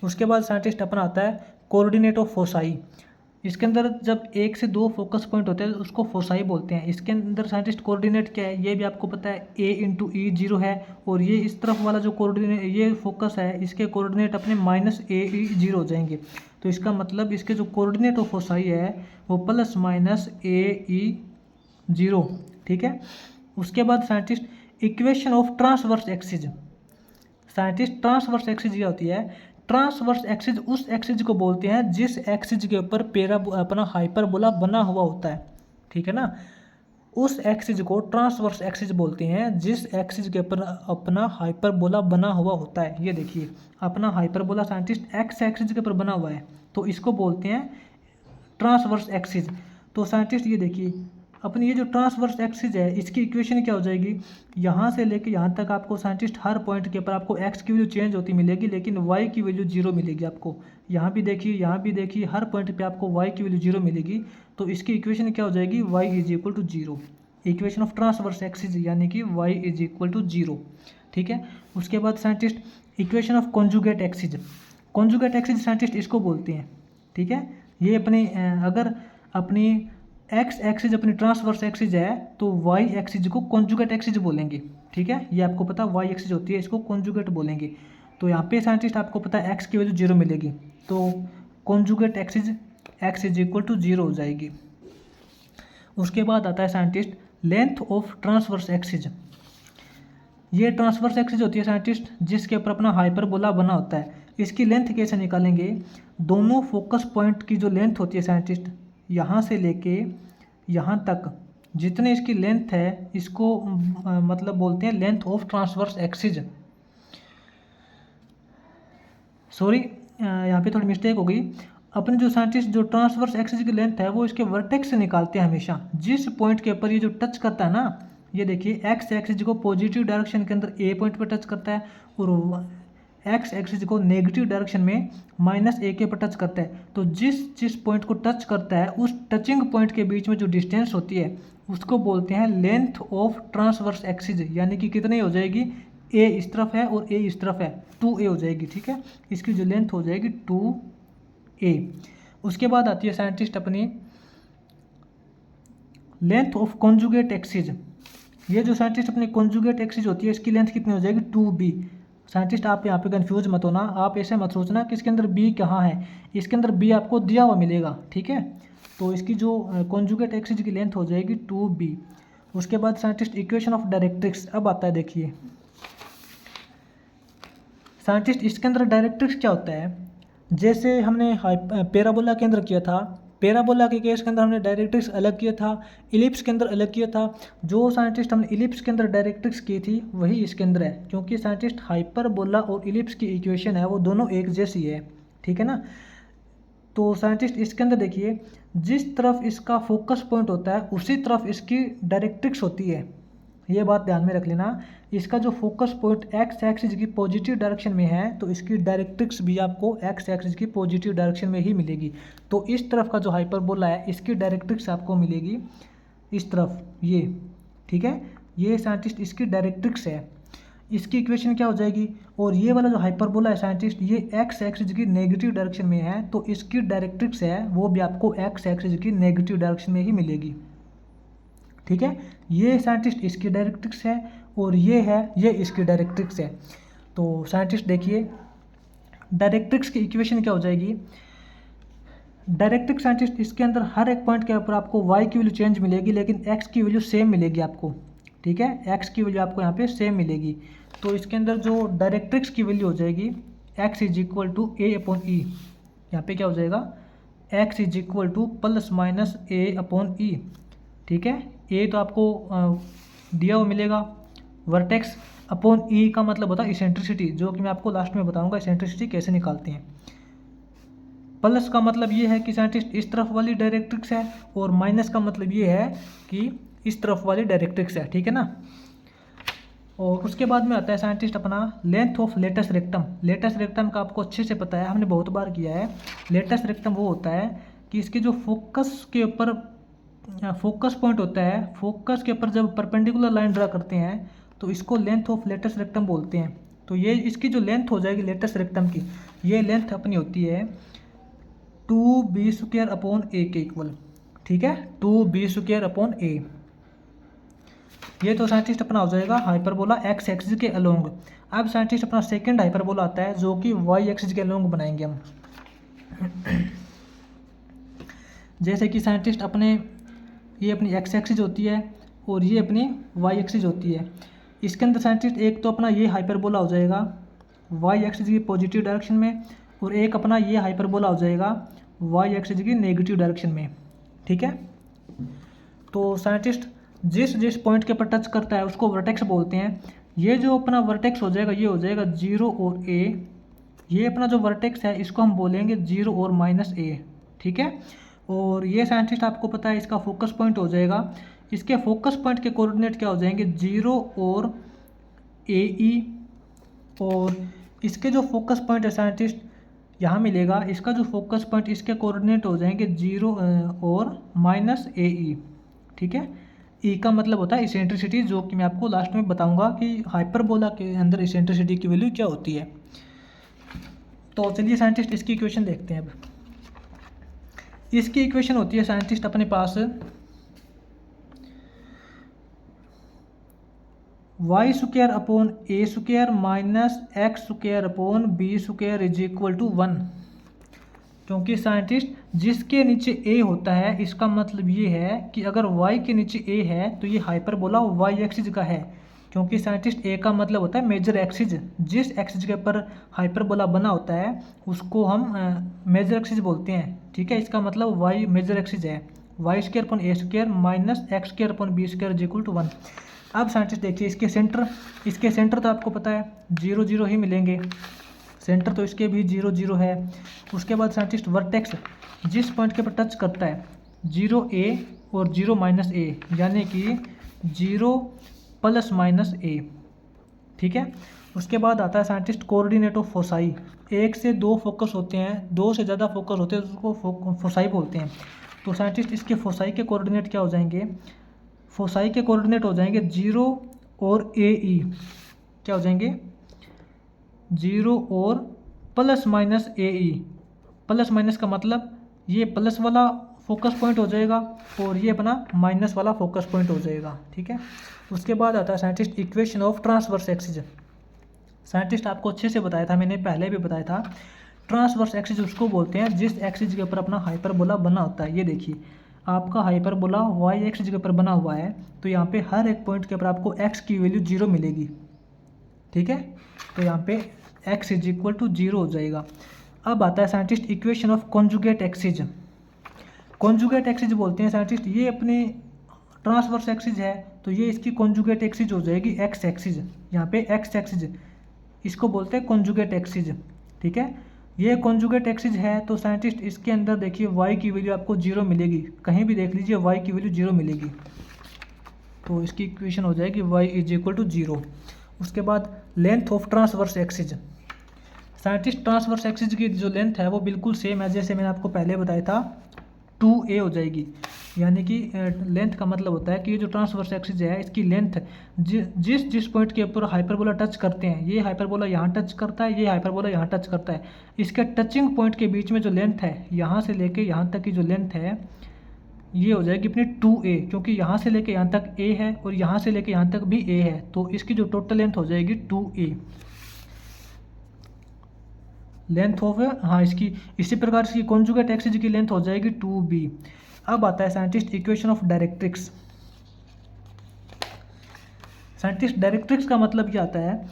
उसके बाद साइंटिस्ट अपना आता है कोऑर्डिनेट ऑफ फोसाई। इसके अंदर जब 1 से 2 फोकस पॉइंट होते हैं उसको फोसाई बोलते हैं। इसके अंदर साइंटिस्ट कोऑर्डिनेट क्या है ये भी आपको पता है, a × e0 है, और ये इस तरफ वाला जो कोऑर्डिनेट ये फोकस है इसके कोऑर्डिनेट अपने -ae0 हो जाएंगे। तो इसका मतलब इसके जो कोऑर्डिनेट ऑफ फोसाई है वो +-ae0, ठीक है। उसके बाद scientist equation of transverse axis. Scientist transverse axis क्या होती है, ट्रांसवर्स एक्सिस उस एक्सिस को बोलते हैं जिस एक्सिस के ऊपर अपना हाइपरबोला बना हुआ होता है, ठीक है ना। उस एक्सिस को ट्रांसवर्स एक्सिस बोलते हैं जिस एक्सिस के ऊपर अपना हाइपरबोला बना हुआ होता है। ये देखिए अपना हाइपरबोला साइंटिस्ट एक्स एक्सिस के ऊपर बना हुआ है तो इसको बोलते हैं ट्रांसवर्स एक्सिस। तो साइंटिस्ट ये देखिए अपनी ये जो ट्रांसवर्स एक्सिस है इसकी इक्वेशन क्या हो जाएगी, यहाँ से लेके यहाँ तक आपको साइंटिस्ट हर पॉइंट के ऊपर आपको एक्स की वैल्यू चेंज होती मिलेगी लेकिन वाई की वैल्यू 0 मिलेगी आपको। यहाँ भी देखिए, यहाँ भी देखिए, हर पॉइंट पे आपको वाई की वैल्यू 0 मिलेगी। तो इसकी इक्वेशन क्या हो जाएगी, Y is equal to 0, equation of transverse axis यानी कि वाई इज इक्वल टू 0, ठीक है। उसके बाद scientist equation of conjugate axis. Conjugate axis scientist इसको बोलते हैं, ठीक है। ये अपनी अगर अपनी एक्स एक्सिस अपनी ट्रांसवर्स एक्सिस है तो वाई एक्सिस को कॉन्जुगेट एक्सिस बोलेंगे, ठीक है। ये आपको पता वाई एक्सिस होती है, इसको कॉन्जुगेट बोलेंगे। तो यहाँ पे साइंटिस्ट आपको पता है एक्स की वैल्यू 0 मिलेगी तो conjugate axis X is equal to 0 हो जाएगी। उसके बाद आता है scientist length of transverse axis. ये ट्रांसवर्स एक्सिस होती है साइंटिस्ट जिसके ऊपर अपना हाइपरबोला बना होता है। इसकी लेंथ कैसे निकालेंगे, दोनों फोकस पॉइंट की जो लेंथ होती है साइंटिस्ट यहाँ से लेके यहाँ तक जितने इसकी लेंथ है इसको मतलब बोलते हैं length of transverse axis. Sorry यहाँ पे थोड़ी मिस्टेक हो गई। अपने जो साइंटिस्ट जो ट्रांसवर्स एक्सिस की लेंथ है वो इसके वर्टेक्स से निकालते हैं हमेशा। जिस पॉइंट के ऊपर ये जो टच करता है ना, ये देखिए एक्स एक्सिस को पॉजिटिव डायरेक्शन के अंदर ए पॉइंट पर टच करता है और एक्स एक्सिस को नेगेटिव डायरेक्शन में -a के ऊपर टच करता है। तो जिस पॉइंट को टच करता है उस टचिंग पॉइंट के बीच में जो डिस्टेंस होती है उसको बोलते हैं लेंथ ऑफ ट्रांसवर्स एक्सिस, यानी कि कितनी हो जाएगी, a इस तरफ है और a इस तरफ है, 2a हो जाएगी, ठीक है। इसकी जो लेंथ हो जाएगी 2a। उसके बाद आती है साइंटिस्ट अपनी लेंथ ऑफ कॉन्जुगेट एक्सिस। ये जो साइंटिस्ट अपनी कॉन्जुगेट एक्सिस होती है इसकी लेंथ कितनी हो जाएगी, 2b। साइंटिस्ट आप यहाँ पे कंफ्यूज मत होना, आप ऐसे मत सोचना कि इसके अंदर b कहाँ है, इसके अंदर b आपको दिया हुआ मिलेगा, ठीक है। तो इसकी जो कॉन्जुगेट एक्सिस की लेंथ हो जाएगी 2b। उसके बाद साइंटिस्ट इक्वेशन ऑफ डायरेक्ट्रिक्स अब आता है। देखिए साइंटिस्ट इसके अंदर डायरेक्ट्रिक्स क्या होता है, जैसे हमने पैराबोला के अंदर किया था, पैराबोला के केस के अंदर हमने डायरेक्ट्रिक्स अलग किया था, इलिप्स के अंदर अलग किया था। जो साइंटिस्ट हमने इलिप्स के अंदर डायरेक्ट्रिक्स की थी वही इसके अंदर है, क्योंकि साइंटिस्ट हाइपरबोला और इलिप्स की इक्वेशन है वो दोनों एक जैसी है, ठीक है ना। तो साइंटिस्ट इसके अंदर देखिए जिस तरफ इसका फोकस पॉइंट होता है उसी तरफ इसकी डायरेक्ट्रिक्स होती है, ये बात ध्यान में रख लेना। इसका जो फोकस पॉइंट एक्स एक्सिस की पॉजिटिव डायरेक्शन में है तो इसकी डायरेक्ट्रिक्स भी आपको एक्स एक्सिस की पॉजिटिव डायरेक्शन में ही मिलेगी। तो इस तरफ का जो हाइपरबोला है इसकी डायरेक्ट्रिक्स आपको मिलेगी इस तरफ, ये, ठीक है। ये साइंटिस्ट इसकी डायरेक्ट्रिक्स है। इसकी इक्वेशन क्या हो जाएगी, और ये वाला जो हाइपरबोला है साइंटिस्ट, ये एक्स एक्सिस की नेगेटिव डायरेक्शन में है, तो इसकी डायरेक्ट्रिक्स है वो भी आपको एक्स एक्सिस की नेगेटिव डायरेक्शन में ही मिलेगी। ठीक है, ये साइंटिस्ट इसकी डायरेक्ट्रिक्स है और ये इसकी डायरेक्ट्रिक्स है। तो साइंटिस्ट देखिए डायरेक्ट्रिक्स की इक्वेशन क्या हो जाएगी, डायरेक्ट्रिक्स साइंटिस्ट इसके अंदर हर एक पॉइंट के ऊपर आपको y की वैल्यू चेंज मिलेगी, लेकिन x की वैल्यू सेम मिलेगी आपको। ठीक है, x की वैल्यू आपको यहाँ पे सेम मिलेगी। तो इसके अंदर जो डायरेक्ट्रिक्स की वैल्यू हो जाएगी x is equal to a upon e, यहाँ पे क्या हो जाएगा x is equal to plus minus a upon e. ठीक है, ए तो आपको दिया हुआ मिलेगा, वर्टेक्स अपॉन ई का मतलब होता है इसेंट्रिसिटी, जो कि मैं आपको लास्ट में बताऊंगा इसेंट्रिसिटी कैसे निकालते हैं। प्लस का मतलब ये है कि साइंटिस्ट इस तरफ वाली डायरेक्ट्रिक्स है, और माइनस का मतलब ये है कि इस तरफ वाली डायरेक्ट्रिक्स है। ठीक है ना। और उसके बाद में आता है साइंटिस्ट अपना length of latus rectum. Latus rectum का आपको अच्छे से पता है, हमने बहुत बार किया है। लेटस रेक्टम वो होता है कि इसके जो फोकस के ऊपर फोकस पॉइंट होता है, फोकस के ऊपर जब परपेंडिकुलर लाइन ड्रा करते हैं तो इसको लेंथ ऑफ लेटस रेक्टम बोलते हैं। तो ये इसकी जो लेंथ हो जाएगी लेटस रेक्टम की, ये लेंथ अपनी होती है 2b² अपॉन ए के इक्वल। ठीक है, 2b² अपॉन ए। ये तो साइंटिस्ट अपना हो जाएगा हाइपरबोला एक्स एक्सिस के अलोंग। अब साइंटिस्ट अपना सेकंड हाइपरबोला आता है जो कि वाई एक्सिस के अलोंग बनाएंगे हम। जैसे कि साइंटिस्ट अपने ये अपनी एक्स एक्सिस होती है और ये अपनी वाई एक्सिस होती है। इसके अंदर साइंटिस्ट एक तो अपना ये हाइपरबोला हो जाएगा वाई एक्सिस की पॉजिटिव डायरेक्शन में, और एक अपना ये हाइपरबोला हो जाएगा वाई एक्सिस की नेगेटिव डायरेक्शन में। ठीक है, तो साइंटिस्ट जिस जिस पॉइंट के ऊपर टच करता है उसको वर्टेक्स बोलते हैं। ये जो अपना वर्टेक्स हो जाएगा ये हो जाएगा 0 और ए। ये अपना जो वर्टेक्स है इसको हम बोलेंगे 0 और माइनस ए। ठीक है, और ये साइंटिस्ट आपको पता है इसका फोकस पॉइंट हो जाएगा। इसके फोकस पॉइंट के कोऑर्डिनेट क्या हो जाएंगे 0 और ए ई, और इसके जो फोकस पॉइंट है साइंटिस्ट यहाँ मिलेगा, इसका जो फोकस पॉइंट इसके कोऑर्डिनेट हो जाएंगे 0 और माइनस ए ई। ठीक है, ई का मतलब होता है इसेंट्रिसिटी, जो कि मैं आपको लास्ट में बताऊंगा कि हाइपरबोला के अंदर इसेंट्रिसिटी की वैल्यू क्या होती है। तो चलिए साइंटिस्ट इसकी इक्वेशन देखते हैं। अब इसकी इक्वेशन होती है साइंटिस्ट अपने पास y² upon a² minus x² upon b² is equal to 1। क्योंकि साइंटिस्ट जिसके नीचे a होता है इसका मतलब ये है कि अगर y के नीचे a है तो ये हाइपरबोला y एक्सिस का है। क्योंकि साइंटिस्ट a का मतलब होता है मेजर एक्सिस, जिस एक्सिस के ऊपर हाइपरबोला बना होता है उसको हम मेजर एक्सिस बोलते हैं। ठीक है, इसका मतलब y मेजर एक्सिस है, y² upon a² minus x² upon b² is equal to 1। अब साइंटिस्ट देखिए इसके सेंटर तो आपको पता है 0 0 ही मिलेंगे, सेंटर तो इसके भी 0 0 है। उसके बाद साइंटिस्ट वर्टेक्स जिस पॉइंट के ऊपर टच करता है 0 ए और 0 माइनस ए, यानी कि 0 प्लस माइनस ए। ठीक है, उसके बाद आता है साइंटिस्ट कोऑर्डिनेट ऑफ फोसाई। एक से दो फोकस होते हैं, दो से ज़्यादा फोकस होते हैं उसको फोसाई बोलते हैं। तो साइंटिस्ट इसके फोसाई के कोऑर्डिनेट क्या हो जाएंगे, फोसाई के कोऑर्डिनेट हो जाएंगे 0 और ए ई, क्या हो जाएंगे 0 और प्लस माइनस ए ई। प्लस माइनस का मतलब ये प्लस वाला फोकस पॉइंट हो जाएगा और ये अपना माइनस वाला फोकस पॉइंट हो जाएगा। ठीक है, उसके बाद आता है scientist equation of transverse axis. Scientist आपको अच्छे से बताया था, मैंने पहले भी बताया था। ट्रांसवर्स एक्सिस उसको बोलते हैं जिस एक्सिस के ऊपर अपना हाइपरबोला बना होता है। ये देखिए आपका हाइपरबोला वाई एक्सिस के ऊपर बना हुआ है, तो यहाँ पे हर एक पॉइंट के ऊपर आपको x की वैल्यू 0 मिलेगी। ठीक है, तो यहाँ पे x इज इक्वल टू 0 हो जाएगा। अब आता है scientist equation of conjugate axis. Conjugate axis बोलते हैं साइंटिस्ट, ये अपनी ट्रांसवर्स एक्सिस है तो ये इसकी कॉन्जुगेट एक्सिस हो जाएगी x एक्सिस। यहाँ पे x एक्सिस इसको बोलते हैं कॉन्जुगेट एक्सिस। ठीक है, ये कॉन्जुगेट एक्सिस है तो साइंटिस्ट इसके अंदर देखिए y की वैल्यू आपको 0 मिलेगी, कहीं भी देख लीजिए y की वैल्यू 0 मिलेगी। तो इसकी इक्वेशन हो जाएगी y इज इक्वल टू 0। उसके बाद length of transverse axis. Scientist transverse axis की जो लेंथ है वो बिल्कुल सेम है जैसे मैंने आपको पहले बताया था 2a हो जाएगी। यानी कि लेंथ का मतलब होता है कि ये जो ट्रांसवर्स एक्सिस है इसकी लेंथ जिस पॉइंट के ऊपर हाइपरबोला टच करते हैं, ये हाइपरबोला यहाँ टच करता है, ये हाइपरबोला यहाँ टच करता है, इसके टचिंग पॉइंट के बीच में जो लेंथ है यहाँ से लेके यहाँ तक की जो लेंथ है ये हो जाएगी अपनी 2a, क्योंकि यहाँ से लेके यहाँ तक a है और यहाँ से लेके यहाँ तक भी a है, तो इसकी जो टोटल लेंथ हो जाएगी 2a लेंथ ऑफ, हाँ इसकी इसी प्रकार इसकी कॉन्जुगेट एक्सिस की लेंथ हो जाएगी 2b। अब आता है scientist equation of directrix. Scientist directrix का मतलब क्या आता है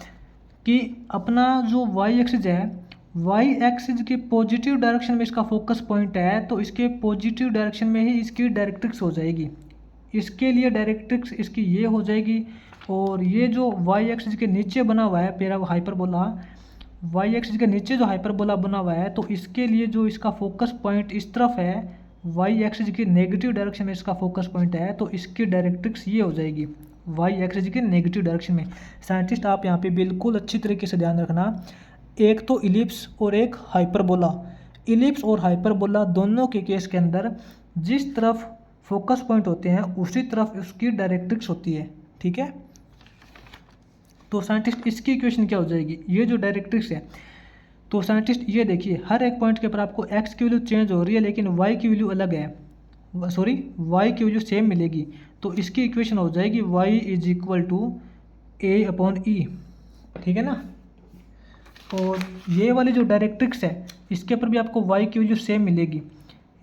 कि अपना जो वाई एक्सिस है, वाई एक्सिस के पॉजिटिव डायरेक्शन में इसका फोकस पॉइंट है, तो इसके पॉजिटिव डायरेक्शन में ही इसकी डायरेक्ट्रिक्स हो जाएगी। इसके लिए डायरेक्ट्रिक्स इसकी ये हो जाएगी, और ये जो वाई एक्सिस के नीचे बना हुआ है पेरा हाइपरबोला, वाई एक्सिस के नीचे जो हाइपरबोला बना हुआ है, तो इसके लिए जो इसका फोकस पॉइंट इस तरफ है, वाई एक्सिस की नेगेटिव डायरेक्शन में इसका फोकस पॉइंट है, तो इसकी डायरेक्ट्रिक्स ये हो जाएगी वाई एक्सिस के नेगेटिव डायरेक्शन में। साइंटिस्ट आप यहाँ पे बिल्कुल अच्छी तरीके से ध्यान रखना, एक तो इलिप्स और एक हाइपरबोला, इलिप्स और हाइपरबोला दोनों के केस के अंदर जिस तरफ फोकस पॉइंट होते हैं उसी तरफ उसकी डायरेक्ट्रिक्स होती है, ठीक है। तो साइंटिस्ट इसकी इक्वेशन क्या हो जाएगी, ये जो डायरेक्ट्रिक्स है, तो साइंटिस्ट ये देखिए हर एक पॉइंट के ऊपर आपको एक्स की वैल्यू चेंज हो रही है लेकिन वाई की वैल्यू अलग है, सॉरी वाई की वैल्यू सेम मिलेगी, तो इसकी इक्वेशन हो जाएगी Y is equal to a upon e, ठीक है ना। और ये वाली जो डायरेक्ट्रिक्स है इसके ऊपर भी आपको वाई की वैल्यू सेम मिलेगी,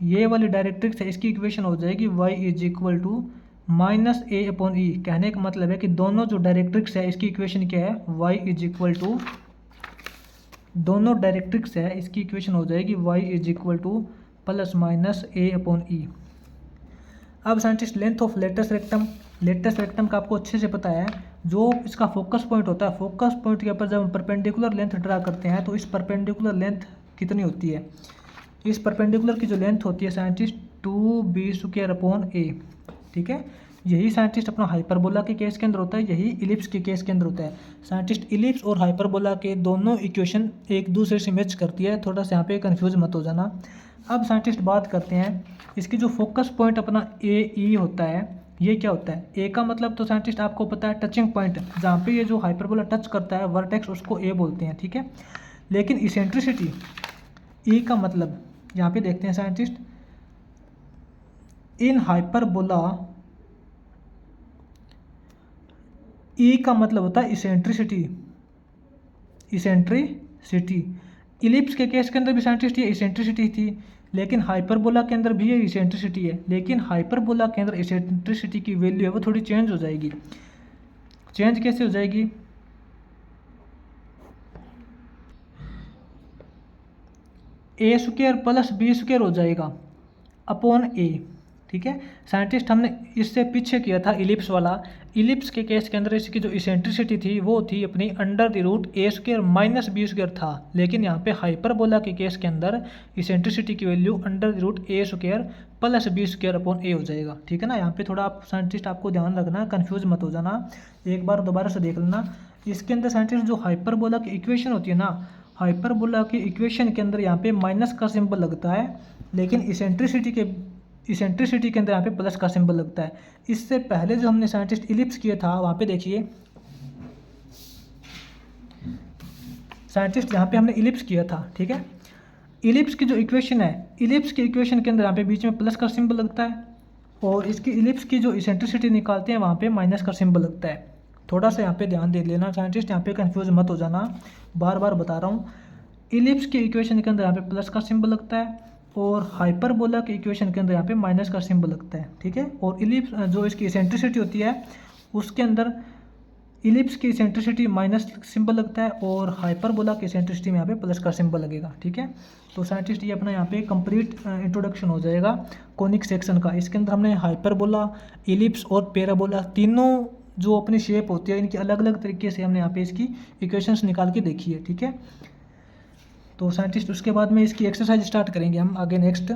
ये वाली डायरेक्ट्रिक्स है इसकी इक्वेशन हो जाएगी Y is equal to minus a upon e. कहने का मतलब है कि दोनों जो डायरेक्ट्रिक्स है इसकी इक्वेशन क्या है, वाई इज इक्वल टू, दोनों डायरेक्ट्रिक्स है इसकी इक्वेशन हो जाएगी Y is equal to plus minus a upon e. अब scientist length of latus rectum, latus rectum का आपको अच्छे से पता है, जो इसका फोकस पॉइंट होता है, फोकस पॉइंट के ऊपर जब हम परपेंडिकुलर लेंथ ड्रा करते हैं तो इस परपेंडिकुलर लेंथ कितनी होती है, इस परपेंडिकुलर की जो लेंथ होती है साइंटिस्ट 2b² अपॉन a, ठीक है। यही साइंटिस्ट अपना हाइपरबोला के केस के अंदर होता है, यही इलिप्स के केस के अंदर होता है। साइंटिस्ट इलिप्स और हाइपरबोला के दोनों इक्वेशन एक दूसरे से मैच करती है, थोड़ा सा यहाँ पे कंफ्यूज मत हो जाना। अब साइंटिस्ट बात करते हैं इसकी जो फोकस पॉइंट अपना ए ई होता है, ये क्या होता है, ए का मतलब तो साइंटिस्ट आपको पता है टचिंग पॉइंट, जहाँ पे ये जो हाइपरबोला टच करता है वर्टेक्स उसको ए बोलते हैं, ठीक है। लेकिन इसेंट्रिसिटी ई का मतलब यहाँ पे देखते हैं साइंटिस्ट, इन हाइपरबोला ई का मतलब होता है इसेंट्रिसिटी, इसेंट्रिसिटी। इलिप्स के केस के अंदर भी साइंटिस्ट ये इसेंट्रिसिटी थी, लेकिन हाइपरबोला के अंदर भी ये इसेंट्रिसिटी है, लेकिन हाइपरबोला के अंदर इसेंट्रिसिटी की वैल्यू है वो थोड़ी चेंज हो जाएगी। चेंज कैसे हो जाएगी, a² प्लस b² हो जाएगा अपॉन a, ठीक है। साइंटिस्ट हमने इससे पीछे किया था इलिप्स वाला, इलिप्स के केस के अंदर इसकी जो इसेंट्रिसिटी थी वो थी अपनी √a² माइनस b² था, लेकिन यहाँ पे हाइपरबोला के केस के अंदर इसेंट्रिसिटी की value √a² plus b² upon a हो जाएगा, ठीक है ना। यहाँ पे थोड़ा आप साइंटिस्ट आपको ध्यान रखना, कंफ्यूज मत हो जाना, एक बार दोबारा से देख लेना। इसके अंदर साइंटिस्ट जो हाइपरबोला की इक्वेशन होती है ना, हाइपरबोला की इक्वेशन के अंदर यहाँ पे माइनस का सिंबल लगता है, लेकिन इसेंट्रिसिटी के अंदर यहाँ पे प्लस का सिंबल लगता है। इससे पहले जो हमने साइंटिस्ट इलिप्स किया था वहाँ पे देखिए साइंटिस्ट यहाँ पे हमने इलिप्स किया था, ठीक है। इलिप्स की जो इक्वेशन है, इलिप्स की इक्वेशन के अंदर यहाँ पे बीच में प्लस का सिंबल लगता है, और इसकी इलिप्स की जो इसेंट्रिसिटी निकालते हैं वहाँ पे माइनस का सिंबल लगता है। थोड़ा सा यहाँ पे ध्यान दे लेना साइंटिस्ट, यहाँ पे कंफ्यूज मत हो जाना, बार बार बता रहा हूँ। इलिप्स की इक्वेशन के अंदर यहाँ पे प्लस का सिंबल लगता है, और हाइपरबोला की इक्वेशन के अंदर यहाँ पे माइनस का सिंबल लगता है, ठीक है। और इलिप्स जो इसकी इसेंट्रिसिटी होती है उसके अंदर इलिप्स की इसेंट्रिसिटी माइनस सिंबल लगता है, और हाइपरबोला की इसेंट्रिसिटी में यहाँ पे प्लस का सिंबल लगेगा, ठीक है। तो साइंटिस्ट ये अपना यहाँ पे कंप्लीट इंट्रोडक्शन हो जाएगा कोनिक सेक्शन का। इसके अंदर हमने हाइपरबोला, इलिप्स और पैराबोला तीनों जो अपनी शेप होती है इनकी अलग अलग तरीके से हमने यहाँ पे इसकी इक्वेशंस निकाल के देखी है, ठीक है। तो साइंटिस्ट उसके बाद में इसकी एक्सरसाइज स्टार्ट करेंगे हम आगे नेक्स्ट।